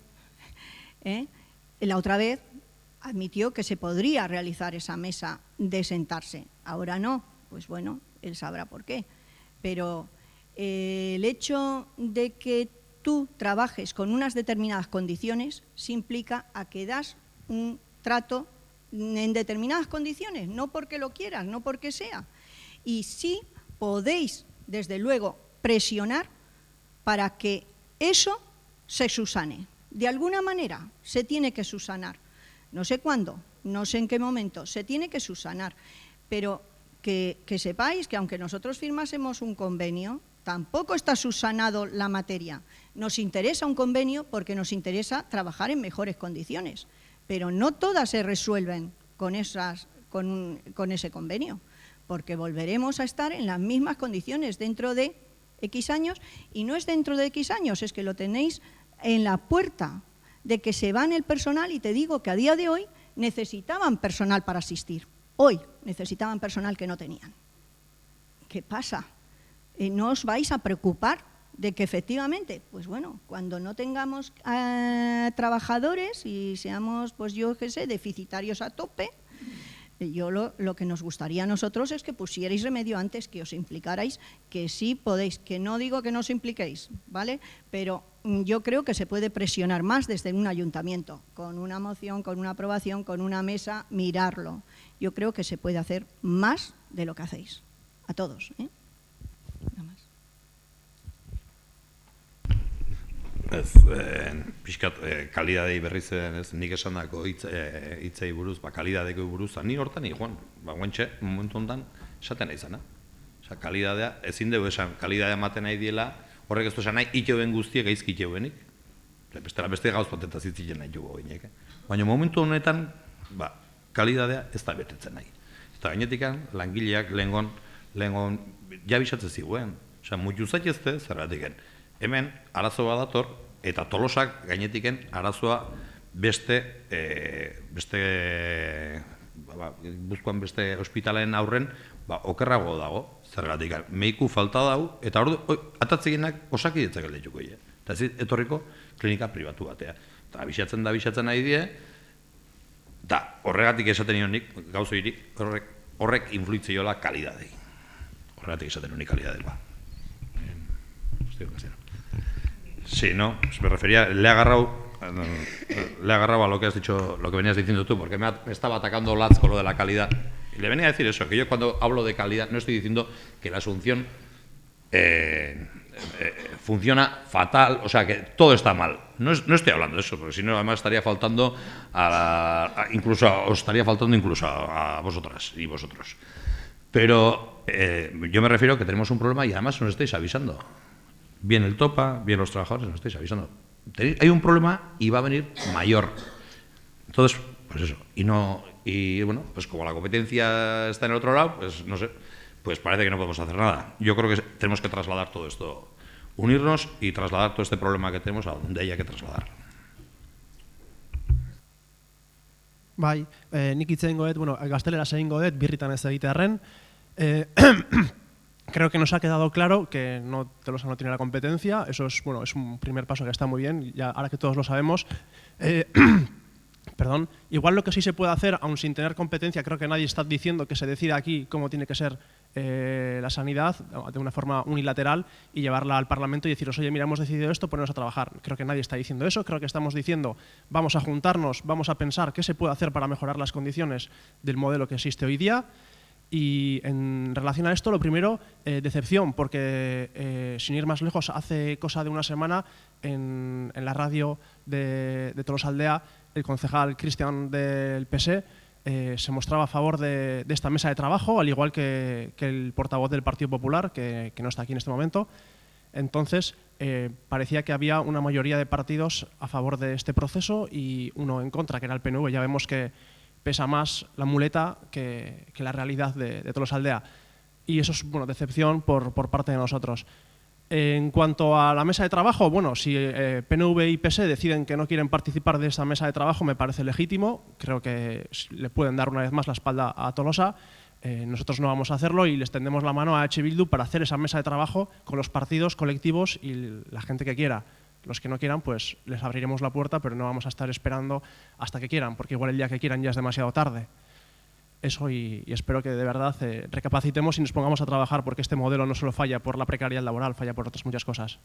M: la otra vez admitió que se podría realizar esa mesa de sentarse. Ahora no, pues bueno, él sabrá por qué. Pero el hecho de que tú trabajes con unas determinadas condiciones sí implica a que das un trato en determinadas condiciones, no porque lo quieras, no porque sea. Y sí podéis, desde luego, presionar para que eso se subsane. De alguna manera se tiene que subsanar. No sé cuándo, no sé en qué momento, se tiene que subsanar. Pero que sepáis que aunque nosotros firmásemos un convenio, tampoco está subsanado la materia. Nos interesa un convenio porque nos interesa trabajar en mejores condiciones, pero no todas se resuelven con ese convenio, porque volveremos a estar en las mismas condiciones dentro de X años, y no es dentro de X años, es que lo tenéis en la puerta de que se van el personal, y te digo que a día de hoy necesitaban personal para asistir. Hoy necesitaban personal que no tenían. ¿Qué pasa? ¿No os vais a preocupar de que efectivamente, pues bueno, cuando no tengamos trabajadores y seamos, pues yo qué sé, deficitarios a tope, yo lo que nos gustaría a nosotros es que pusierais remedio antes, que os implicarais, que sí podéis, que no digo que no os impliquéis, ¿vale? Pero yo creo que se puede presionar más desde un ayuntamiento, con una moción, con una aprobación, con una mesa, mirarlo. Yo creo que se puede hacer más de lo que hacéis, a todos, ¿eh? Nada más.
H: Pixkat, kalidadei berriz nik esandako hitzei buruz, kalidadeko buruz, ni hortan, joan, guantxe, momentu honetan, esaten nahi zana. Osa, kalidadea, ezin dugu esan, kalidadea ematen nahi diela, horrek ez du esan nahi, iteuen guztiek gaizki iteuenik. Bestela beste gauz bat eta zitzien nahi dugu ginek. Baina momentu honetan, kalidadea ez da betetzen nahi. Eta gainetik, langileak lehengon, ja bisatzen ziguen. Osa, mutu zaitezte, zergatik. Hemen, arazo bat dator, eta Tolosak gainetiken arazoa beste Gipuzkoan beste ospitalen aurren okerrago dago, zergatik. Mediku falta dago, eta atatzegenak Osakidetzak aldeituko. Eta ez etorriko klinika pribatu batea. Eta bisatzen nahi die, eta horregatik esaten nionik, gauzo hiri, horrek influitzeiola kalidadei. Horregatik esaten nionik kalidadei. Sí, no, me refería, le he agarrado a lo que has dicho, lo que venías diciendo tú, porque me estaba atacando Latz con lo de la calidad. Y le venía a decir eso, que yo cuando hablo de calidad no estoy diciendo que la Asunción funciona fatal, o sea, que todo está mal. No estoy hablando de eso, porque si no, además estaría faltando os estaría faltando incluso a vosotras y vosotros. Pero yo me refiero a que tenemos un problema y además nos estáis avisando. Bien el TOPA, bien los trabajadores, nos estáis avisando. Hay un problema y va a venir mayor. Entonces, pues eso. Y bueno, pues como la competencia está en el otro lado, pues no sé, pues parece que no podemos hacer nada. Yo creo que tenemos que trasladar todo esto, unirnos y trasladar todo este problema que tenemos a donde haya que trasladar.
N: Bai, nik hitz egingo dut, gazteleraz egingo dut, birritan ez egitearren. Creo que nos ha quedado claro que Tolosa no tiene la competencia. Eso es, es un primer paso que está muy bien, ya ahora que todos lo sabemos. Perdón. Igual lo que sí se puede hacer, aun sin tener competencia, creo que nadie está diciendo que se decida aquí cómo tiene que ser la sanidad de una forma unilateral y llevarla al Parlamento y deciros, oye, mira, hemos decidido esto, ponernos a trabajar. Creo que nadie está diciendo eso, creo que estamos diciendo, vamos a juntarnos, vamos a pensar qué se puede hacer para mejorar las condiciones del modelo que existe hoy día. Y en relación a esto, lo primero, decepción, porque sin ir más lejos, hace cosa de una semana en la radio de Tolosaldea, el concejal Cristian del PSE se mostraba a favor de esta mesa de trabajo, al igual que el portavoz del Partido Popular, que no está aquí en este momento. Entonces, parecía que había una mayoría de partidos a favor de este proceso y uno en contra, que era el PNV. Ya vemos que pesa más la muleta que la realidad de Tolosaldea. Y eso es, bueno, decepción por parte de nosotros. En cuanto a la mesa de trabajo, bueno, si PNV y PSE deciden que no quieren participar de esa mesa de trabajo, me parece legítimo. Creo que le pueden dar una vez más la espalda a Tolosa. Nosotros no vamos a hacerlo y les tendemos la mano a H. Bildu para hacer esa mesa de trabajo con los partidos, colectivos y la gente que quiera. Los que no quieran, pues les abriremos la puerta, pero no vamos a estar esperando hasta que quieran, porque igual el día que quieran ya es demasiado tarde. Eso y espero que de verdad recapacitemos y nos pongamos a trabajar, porque este modelo no solo falla por la precariedad laboral, falla por otras muchas cosas.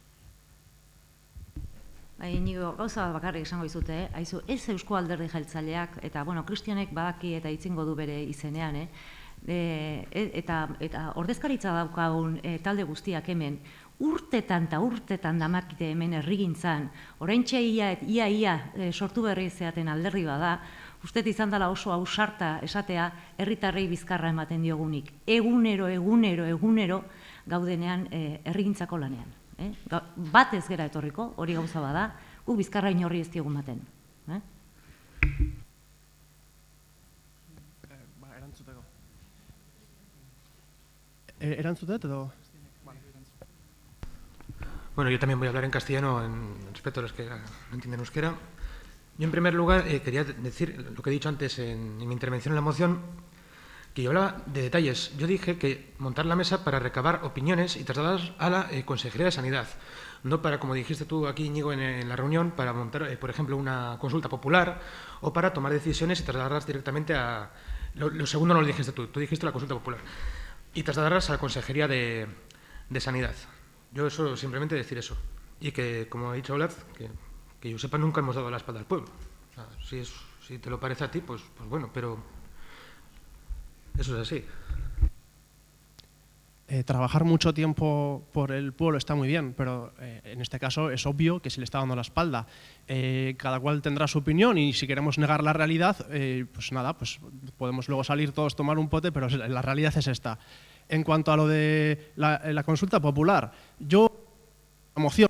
D: Inigo, gauza bakarrik esango dizute, aizu, ez Eusko Alderdi Jeltzaleak, eta, bueno, Kristianek badaki eta itzingo du bere izenean, eta ordezkaritza daukagun talde guztiak hemen, urtetan eta urtetan damakite hemen herrigintzan, oraintxe ia sortu berri zeaten alderdi bada, uste izan dela oso ausarta esatea herritarrei bizkarra ematen diogunik. Egunero gaudenean herrigintzako lanean. Bat ez gera etorriko, hori gauza bada, guk bizkarra inorri ez diogun baten.
N: Erantzuteko. ¿Erantzutet edo?
I: Bueno, yo también voy a hablar en castellano respecto a los que no entienden euskera. Yo, en primer lugar, quería decir lo que he dicho antes en mi intervención en la moción, que yo hablaba de detalles. Yo dije que montar la mesa para recabar opiniones y trasladarlas a la Consejería de Sanidad, no para, como dijiste tú aquí, Íñigo, en la reunión, para montar, por ejemplo, una consulta popular o para tomar decisiones y trasladarlas directamente a... Lo segundo no lo dijiste tú dijiste la consulta popular. Y trasladarlas a la Consejería de Sanidad. Yo eso, simplemente decir eso. Y que, como ha dicho Olaz, que yo sepa, nunca hemos dado la espalda al pueblo. O sea, si te lo parece a ti, pues bueno, pero eso es así.
N: Trabajar mucho tiempo por el pueblo está muy bien, pero en este caso es obvio que se le está dando la espalda. Cada cual tendrá su opinión y si queremos negar la realidad, pues nada, pues podemos luego salir todos, tomar un pote, pero la realidad es esta. En cuanto a lo de la consulta popular, yo la moción,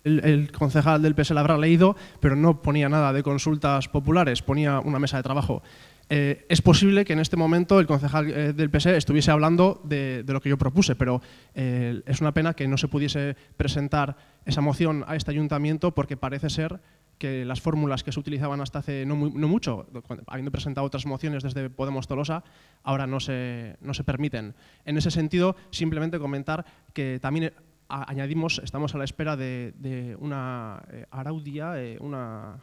N: el concejal del PSE la habrá leído, pero no ponía nada de consultas populares, ponía una mesa de trabajo. Es posible que en este momento el concejal del PSE estuviese hablando de lo que yo propuse, pero es una pena que no se pudiese presentar esa moción a este ayuntamiento porque parece ser que las fórmulas que se utilizaban hasta hace no mucho, habiendo presentado otras mociones desde Podemos Tolosa, ahora no se permiten. En ese sentido, simplemente comentar que también añadimos, estamos a la espera de una araudia, de una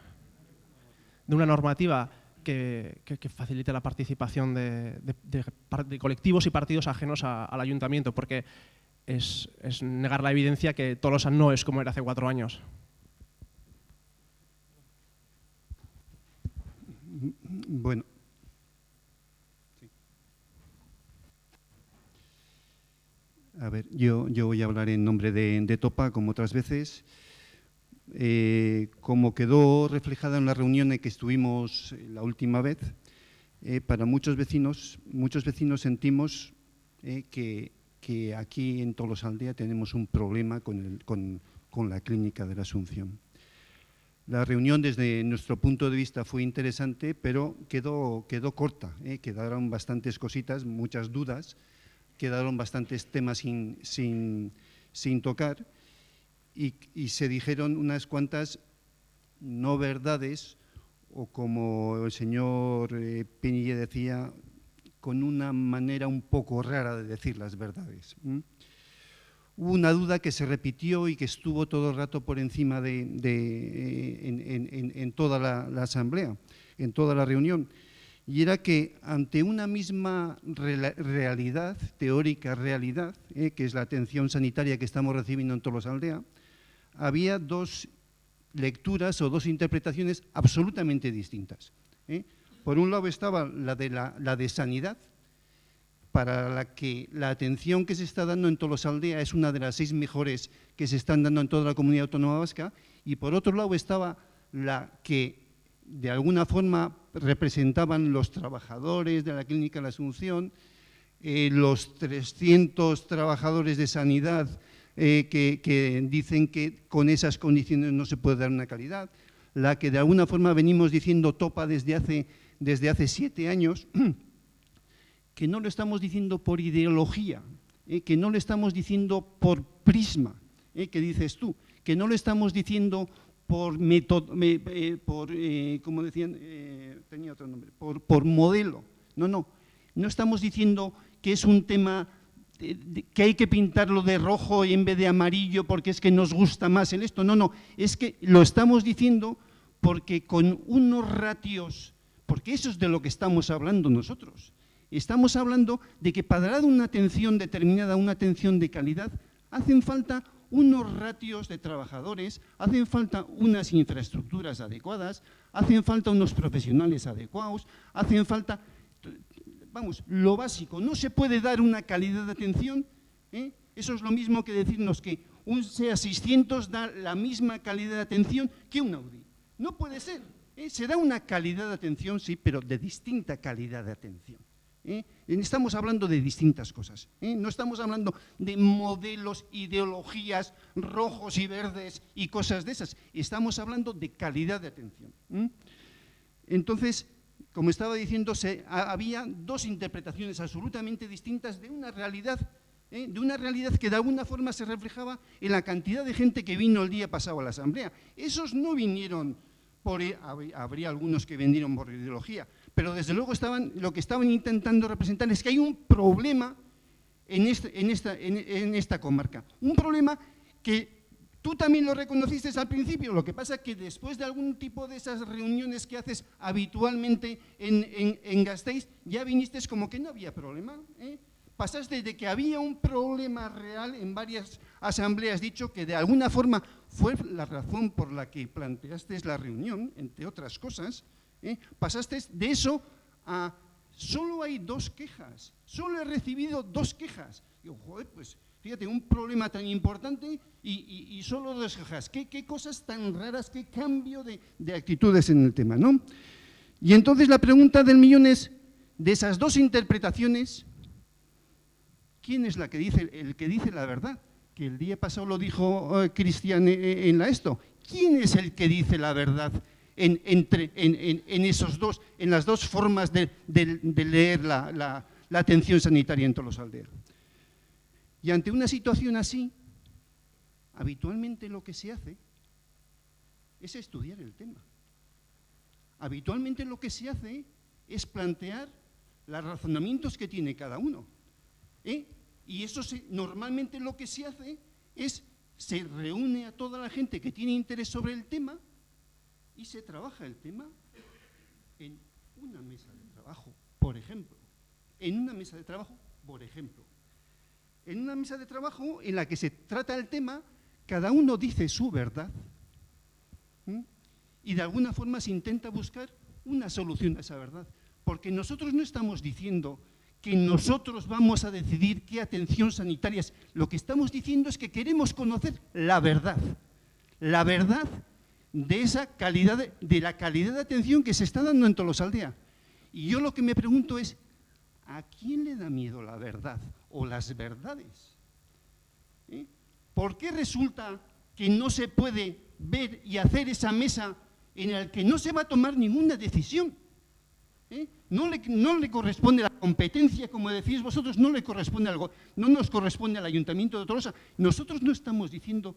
N: normativa que facilite la participación de colectivos y partidos ajenos al ayuntamiento, porque es negar la evidencia que Tolosa no es como era hace 4 años.
O: Bueno. A ver, yo voy a hablar en nombre de Topa, como otras veces. Como quedó reflejada en la reunión en que estuvimos la última vez, para muchos vecinos sentimos que aquí en Tolosaldea tenemos un problema con la clínica de la Asunción. La reunión desde nuestro punto de vista fue interesante, pero quedó corta, quedaron bastantes cositas, muchas dudas, quedaron bastantes temas sin tocar y se dijeron unas cuantas no verdades o, como el señor Pinille decía, con una manera un poco rara de decir las verdades. Hubo una duda que se repitió y que estuvo todo el rato por encima en toda la asamblea, en toda la reunión, y era que ante una misma realidad, teórica realidad, que es la atención sanitaria que estamos recibiendo en Tolosaldea, había dos lecturas o dos interpretaciones absolutamente distintas. Por un lado estaba la de sanidad, para la que la atención que se está dando en Tolosaldea es una de las 6 mejores que se están dando en toda la comunidad autónoma vasca, y por otro lado estaba la que de alguna forma representaban los trabajadores de la Clínica La Asunción, los 300 trabajadores de sanidad que dicen que con esas condiciones no se puede dar una calidad, la que de alguna forma venimos diciendo topa desde hace 7 años, que no lo estamos diciendo por ideología, que no lo estamos diciendo por prisma, que dices tú, que no lo estamos diciendo por método, como decían, tenía otro nombre, por modelo. No estamos diciendo que es un tema que hay que pintarlo de rojo en vez de amarillo porque es que nos gusta más el esto. No, es que lo estamos diciendo porque con unos ratios, porque eso es de lo que estamos hablando nosotros. Estamos hablando de que para dar una atención determinada, una atención de calidad, hacen falta unos ratios de trabajadores, hacen falta unas infraestructuras adecuadas, hacen falta unos profesionales adecuados, hacen falta, vamos, lo básico. No se puede dar una calidad de atención, eso es lo mismo que decirnos que un SEA 600 da la misma calidad de atención que un Audi. No puede ser, se da una calidad de atención, sí, pero de distinta calidad de atención. Estamos hablando de distintas cosas, no estamos hablando de modelos, ideologías, rojos y verdes y cosas de esas, estamos hablando de calidad de atención. Entonces, como estaba diciendo, había dos interpretaciones absolutamente distintas de una realidad que de alguna forma se reflejaba en la cantidad de gente que vino el día pasado a la asamblea. Esos no vinieron habría algunos que vinieron por ideología, pero desde luego lo que estaban intentando representar es que hay un problema en esta comarca. Un problema que tú también lo reconociste al principio, lo que pasa es que después de algún tipo de esas reuniones que haces habitualmente en Gasteiz, ya viniste como que no había problema, Pasaste de que había un problema real en varias asambleas, dicho que de alguna forma fue la razón por la que planteaste la reunión, entre otras cosas, pasaste de eso a solo hay 2 quejas, solo he recibido 2 quejas. Digo, joder, pues fíjate, un problema tan importante y solo 2 quejas. ¿Qué cosas tan raras, qué cambio de actitudes en el tema, ¿no? Y entonces la pregunta del millón es, de esas 2 interpretaciones, ¿quién es el que dice la verdad? Que el día pasado lo dijo Cristian en la esto. ¿Quién es el que dice la verdad en las dos formas de leer la atención sanitaria en Tolosaldea? Y ante una situación así, habitualmente lo que se hace es estudiar el tema. Habitualmente lo que se hace es plantear los razonamientos que tiene cada uno. Y eso normalmente lo que se hace es, se reúne a toda la gente que tiene interés sobre el tema y se trabaja el tema en una mesa de trabajo, por ejemplo. En una mesa de trabajo, por ejemplo. En una mesa de trabajo en la que se trata el tema, cada uno dice su verdad y de alguna forma se intenta buscar una solución a esa verdad. Porque nosotros no estamos diciendo que nosotros vamos a decidir qué atención sanitaria es. Lo que estamos diciendo es que queremos conocer la verdad de esa calidad, de la calidad de atención que se está dando en Tolosaldea. Y yo lo que me pregunto es, ¿a quién le da miedo la verdad o las verdades? ¿Por qué resulta que no se puede ver y hacer esa mesa en la que no se va a tomar ninguna decisión? No le corresponde la competencia, como decís vosotros, no nos corresponde al Ayuntamiento de Tolosa. Nosotros no estamos diciendo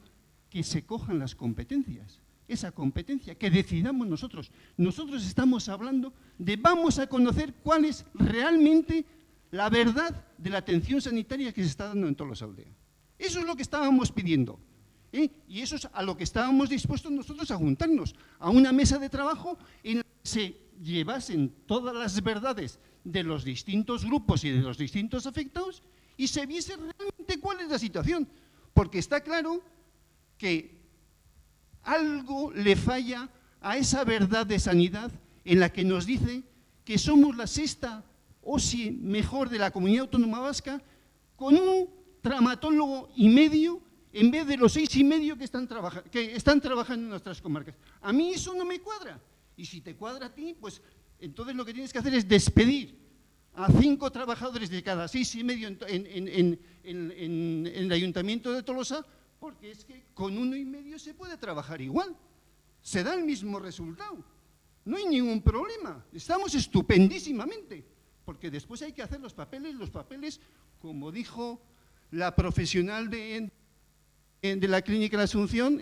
O: que se cojan las competencias, esa competencia, que decidamos nosotros. Nosotros estamos hablando de vamos a conocer cuál es realmente la verdad de la atención sanitaria que se está dando en Tolosaldea. Eso es lo que estábamos pidiendo. Y eso es a lo que estábamos dispuestos nosotros a juntarnos, a una mesa de trabajo en la que se llevasen todas las verdades de los distintos grupos y de los distintos afectados y se viese realmente cuál es la situación. Porque está claro que algo le falla a esa verdad de sanidad en la que nos dice que somos la sexta OSI mejor de la Comunidad Autónoma Vasca, con un traumatólogo y medio en vez de los 6,5 que están trabajando en nuestras comarcas. A mí eso no me cuadra. Y si te cuadra a ti, pues entonces lo que tienes que hacer es despedir a 5 trabajadores de cada 6,5 en el Ayuntamiento de Tolosa, porque es que con 1,5 se puede trabajar igual. Se da el mismo resultado. No hay ningún problema. Estamos estupendísimamente. Porque después hay que hacer los papeles, como dijo la profesional de la clínica de la Asunción,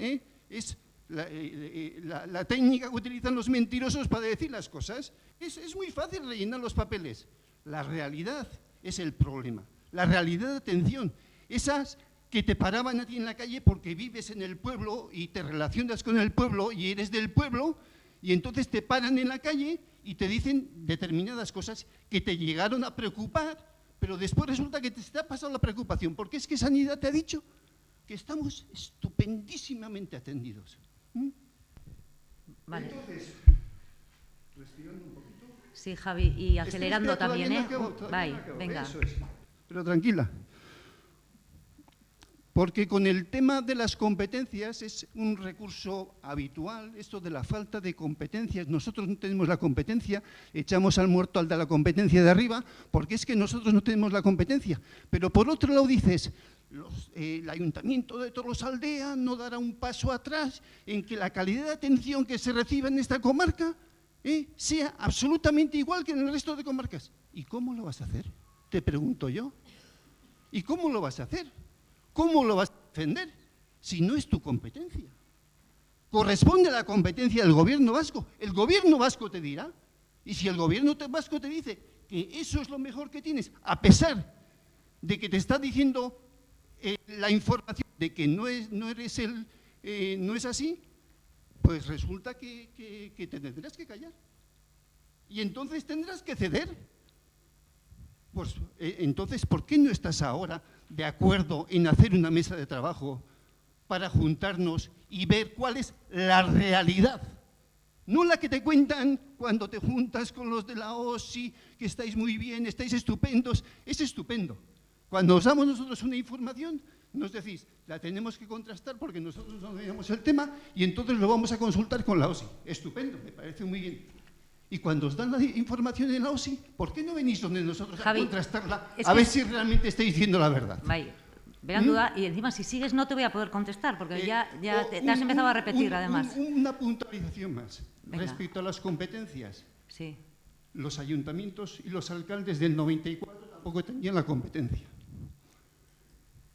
O: es la técnica que utilizan los mentirosos para decir las cosas. Es muy fácil rellenar los papeles. La realidad es el problema. La realidad de atención. Esas que te paraban a ti en la calle porque vives en el pueblo y te relacionas con el pueblo y eres del pueblo, y entonces te paran en la calle y te dicen determinadas cosas que te llegaron a preocupar, pero después resulta que te está pasando la preocupación, porque es que Sanidad te ha dicho que estamos estupendísimamente atendidos.
D: Vale.
O: Entonces, respirando un poquito.
D: Sí, Javi, y acelerando también, ¿eh? Venga.
O: Eso es. Pero tranquila. Porque con el tema de las competencias es un recurso habitual, esto de la falta de competencias. Nosotros no tenemos la competencia, echamos al muerto al de la competencia de arriba, porque es que nosotros no tenemos la competencia. Pero por otro lado dices, el Ayuntamiento de Tolosaldea no dará un paso atrás en que la calidad de atención que se recibe en esta comarca sea absolutamente igual que en el resto de comarcas. ¿Y cómo lo vas a hacer? Te pregunto yo. ¿Y cómo lo vas a hacer? ¿Cómo lo vas a defender si no es tu competencia? Corresponde a la competencia del gobierno vasco. El gobierno vasco te dirá. Y si el gobierno vasco te dice que eso es lo mejor que tienes, a pesar de que te está diciendo la información de que no es así, pues resulta que te tendrás que callar. Y entonces tendrás que ceder. Pues entonces, ¿por qué no estás ahora de acuerdo en hacer una mesa de trabajo para juntarnos y ver cuál es la realidad? No la que te cuentan cuando te juntas con los de la OSI, que estáis muy bien, estáis estupendos. Es estupendo. Cuando os damos nosotros una información, nos decís, la tenemos que contrastar porque nosotros no veíamos el tema y entonces lo vamos a consultar con la OSI. Estupendo, me parece muy bien. Y cuando os dan la información en la OSI, ¿por qué no venís donde nosotros a contrastarla? A ver si realmente estáis diciendo la verdad.
D: Vaya, verán duda, y encima si sigues no te voy a poder contestar, porque ya te has empezado a repetir además.
O: Una puntualización más.
D: Venga.
O: Respecto a las competencias.
D: Sí.
O: Los ayuntamientos y los alcaldes del 94 tampoco tenían la competencia.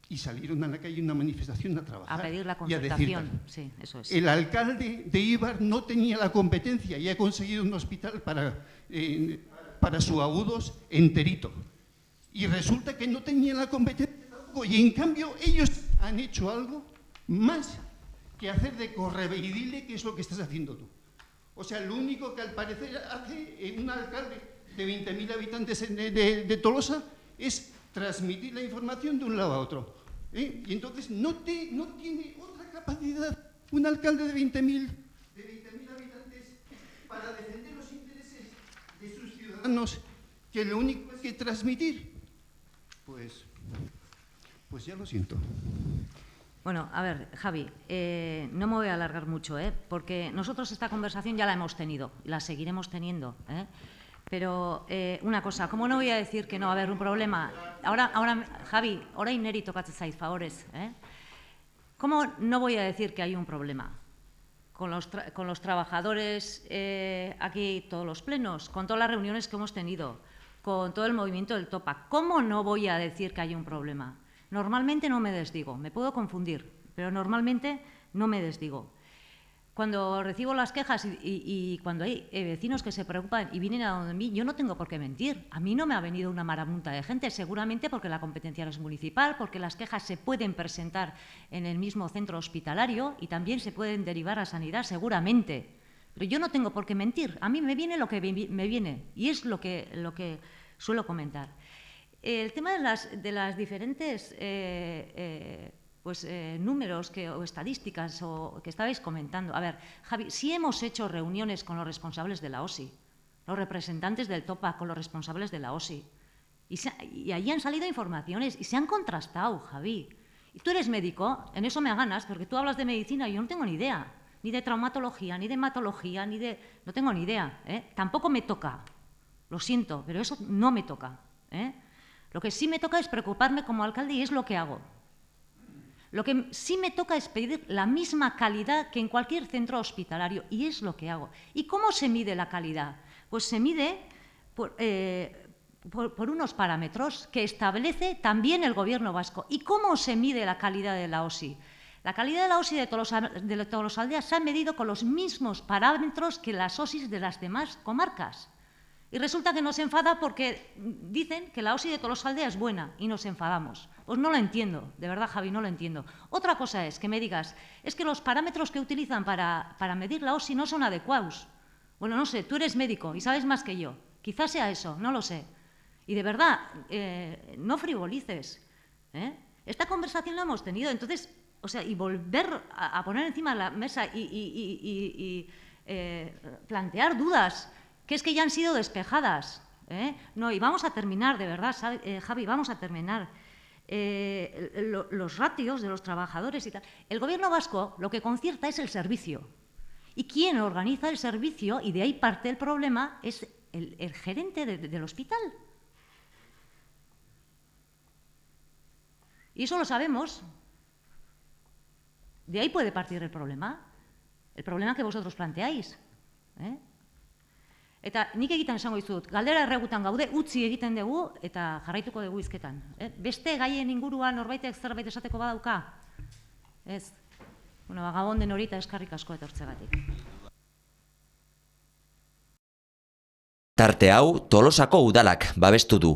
O: Y salieron a la calle en una manifestación a trabajar.
D: A pedir la
O: y a decir,
D: concertación, sí, eso es.
O: el alcalde de Ibar no tenía la competencia y ha conseguido un hospital para subagudos enterito. Y resulta que no tenía la competencia tampoco. Y en cambio ellos han hecho algo más que hacer de correveidile, que es lo que estás haciendo tú. O sea, lo único que al parecer hace un alcalde de 20.000 habitantes de Tolosa es transmitir la información de un lado a otro. Y entonces no tiene otra capacidad un alcalde de 20.000 habitantes para defender los intereses de sus ciudadanos, que lo único que hay que transmitir. Pues ya lo siento.
D: Bueno, a ver, Javi, no me voy a alargar mucho, porque nosotros esta conversación ya la hemos tenido, la seguiremos teniendo, Pero una cosa, ¿cómo no voy a decir que no va a haber un problema? Ahora Javi, orain neri tokatzen zait, favorez. ¿Cómo no voy a decir que hay un problema? Con los trabajadores aquí, todos los plenos, con todas las reuniones que hemos tenido, con todo el movimiento del Topa. ¿Cómo no voy a decir que hay un problema? Normalmente no me desdigo, me puedo confundir, pero normalmente no me desdigo. Cuando recibo las quejas y cuando hay vecinos que se preocupan y vienen a donde mí, yo no tengo por qué mentir. A mí no me ha venido una marabunta de gente, seguramente porque la competencia no es municipal, porque las quejas se pueden presentar en el mismo centro hospitalario y también se pueden derivar a sanidad, seguramente. Pero yo no tengo por qué mentir. A mí me viene lo que me viene y es lo que suelo comentar. El tema de las diferentes números o estadísticas que estabais comentando. A ver, Javi, sí hemos hecho reuniones con los responsables de la OSI, los representantes del TOPA con los responsables de la OSI. Y allí han salido informaciones y se han contrastado, Javi. Y tú eres médico, en eso me ganas, porque tú hablas de medicina y yo no tengo ni idea. Ni de traumatología, ni de hematología, no tengo ni idea. Tampoco me toca. Lo siento, pero eso no me toca. Lo que sí me toca es preocuparme como alcalde y es lo que hago. Lo que sí me toca es pedir la misma calidad que en cualquier centro hospitalario y es lo que hago. ¿Y cómo se mide la calidad? Pues se mide por unos parámetros que establece también el Gobierno vasco. ¿Y cómo se mide la calidad de la OSI? La calidad de la OSI de Tolosaldeas se ha medido con los mismos parámetros que las OSIs de las demás comarcas. Y resulta que nos enfada porque dicen que la OSI de Tolosaldea es buena y nos enfadamos. Pues no lo entiendo, de verdad, Javi, no lo entiendo. Otra cosa es que me digas, es que los parámetros que utilizan para medir la OSI no son adecuados. Bueno, no sé, tú eres médico y sabes más que yo. Quizás sea eso, no lo sé. Y de verdad, no frivolices. Esta conversación la hemos tenido, entonces, o sea, y volver a poner encima de la mesa y plantear dudas que es que ya han sido despejadas. No, y vamos a terminar, de verdad, Javi, vamos a terminar. Los ratios de los trabajadores y tal. El Gobierno vasco lo que concierta es el servicio. Y quien organiza el servicio, y de ahí parte el problema, es el gerente del hospital. Y eso lo sabemos. De ahí puede partir el problema que vosotros planteáis. Eta nik egiten esango dizut, galdera erregutan gaude, utzi egiten dugu eta jarraituko dugu hizketan. Beste gaien inguruan norbaitek zerbait esateko badauka? Ez. Bueno, gabon den hori eta eskarrik asko etortzegatik.
A: Tarte hau Tolosako udalak babestu du.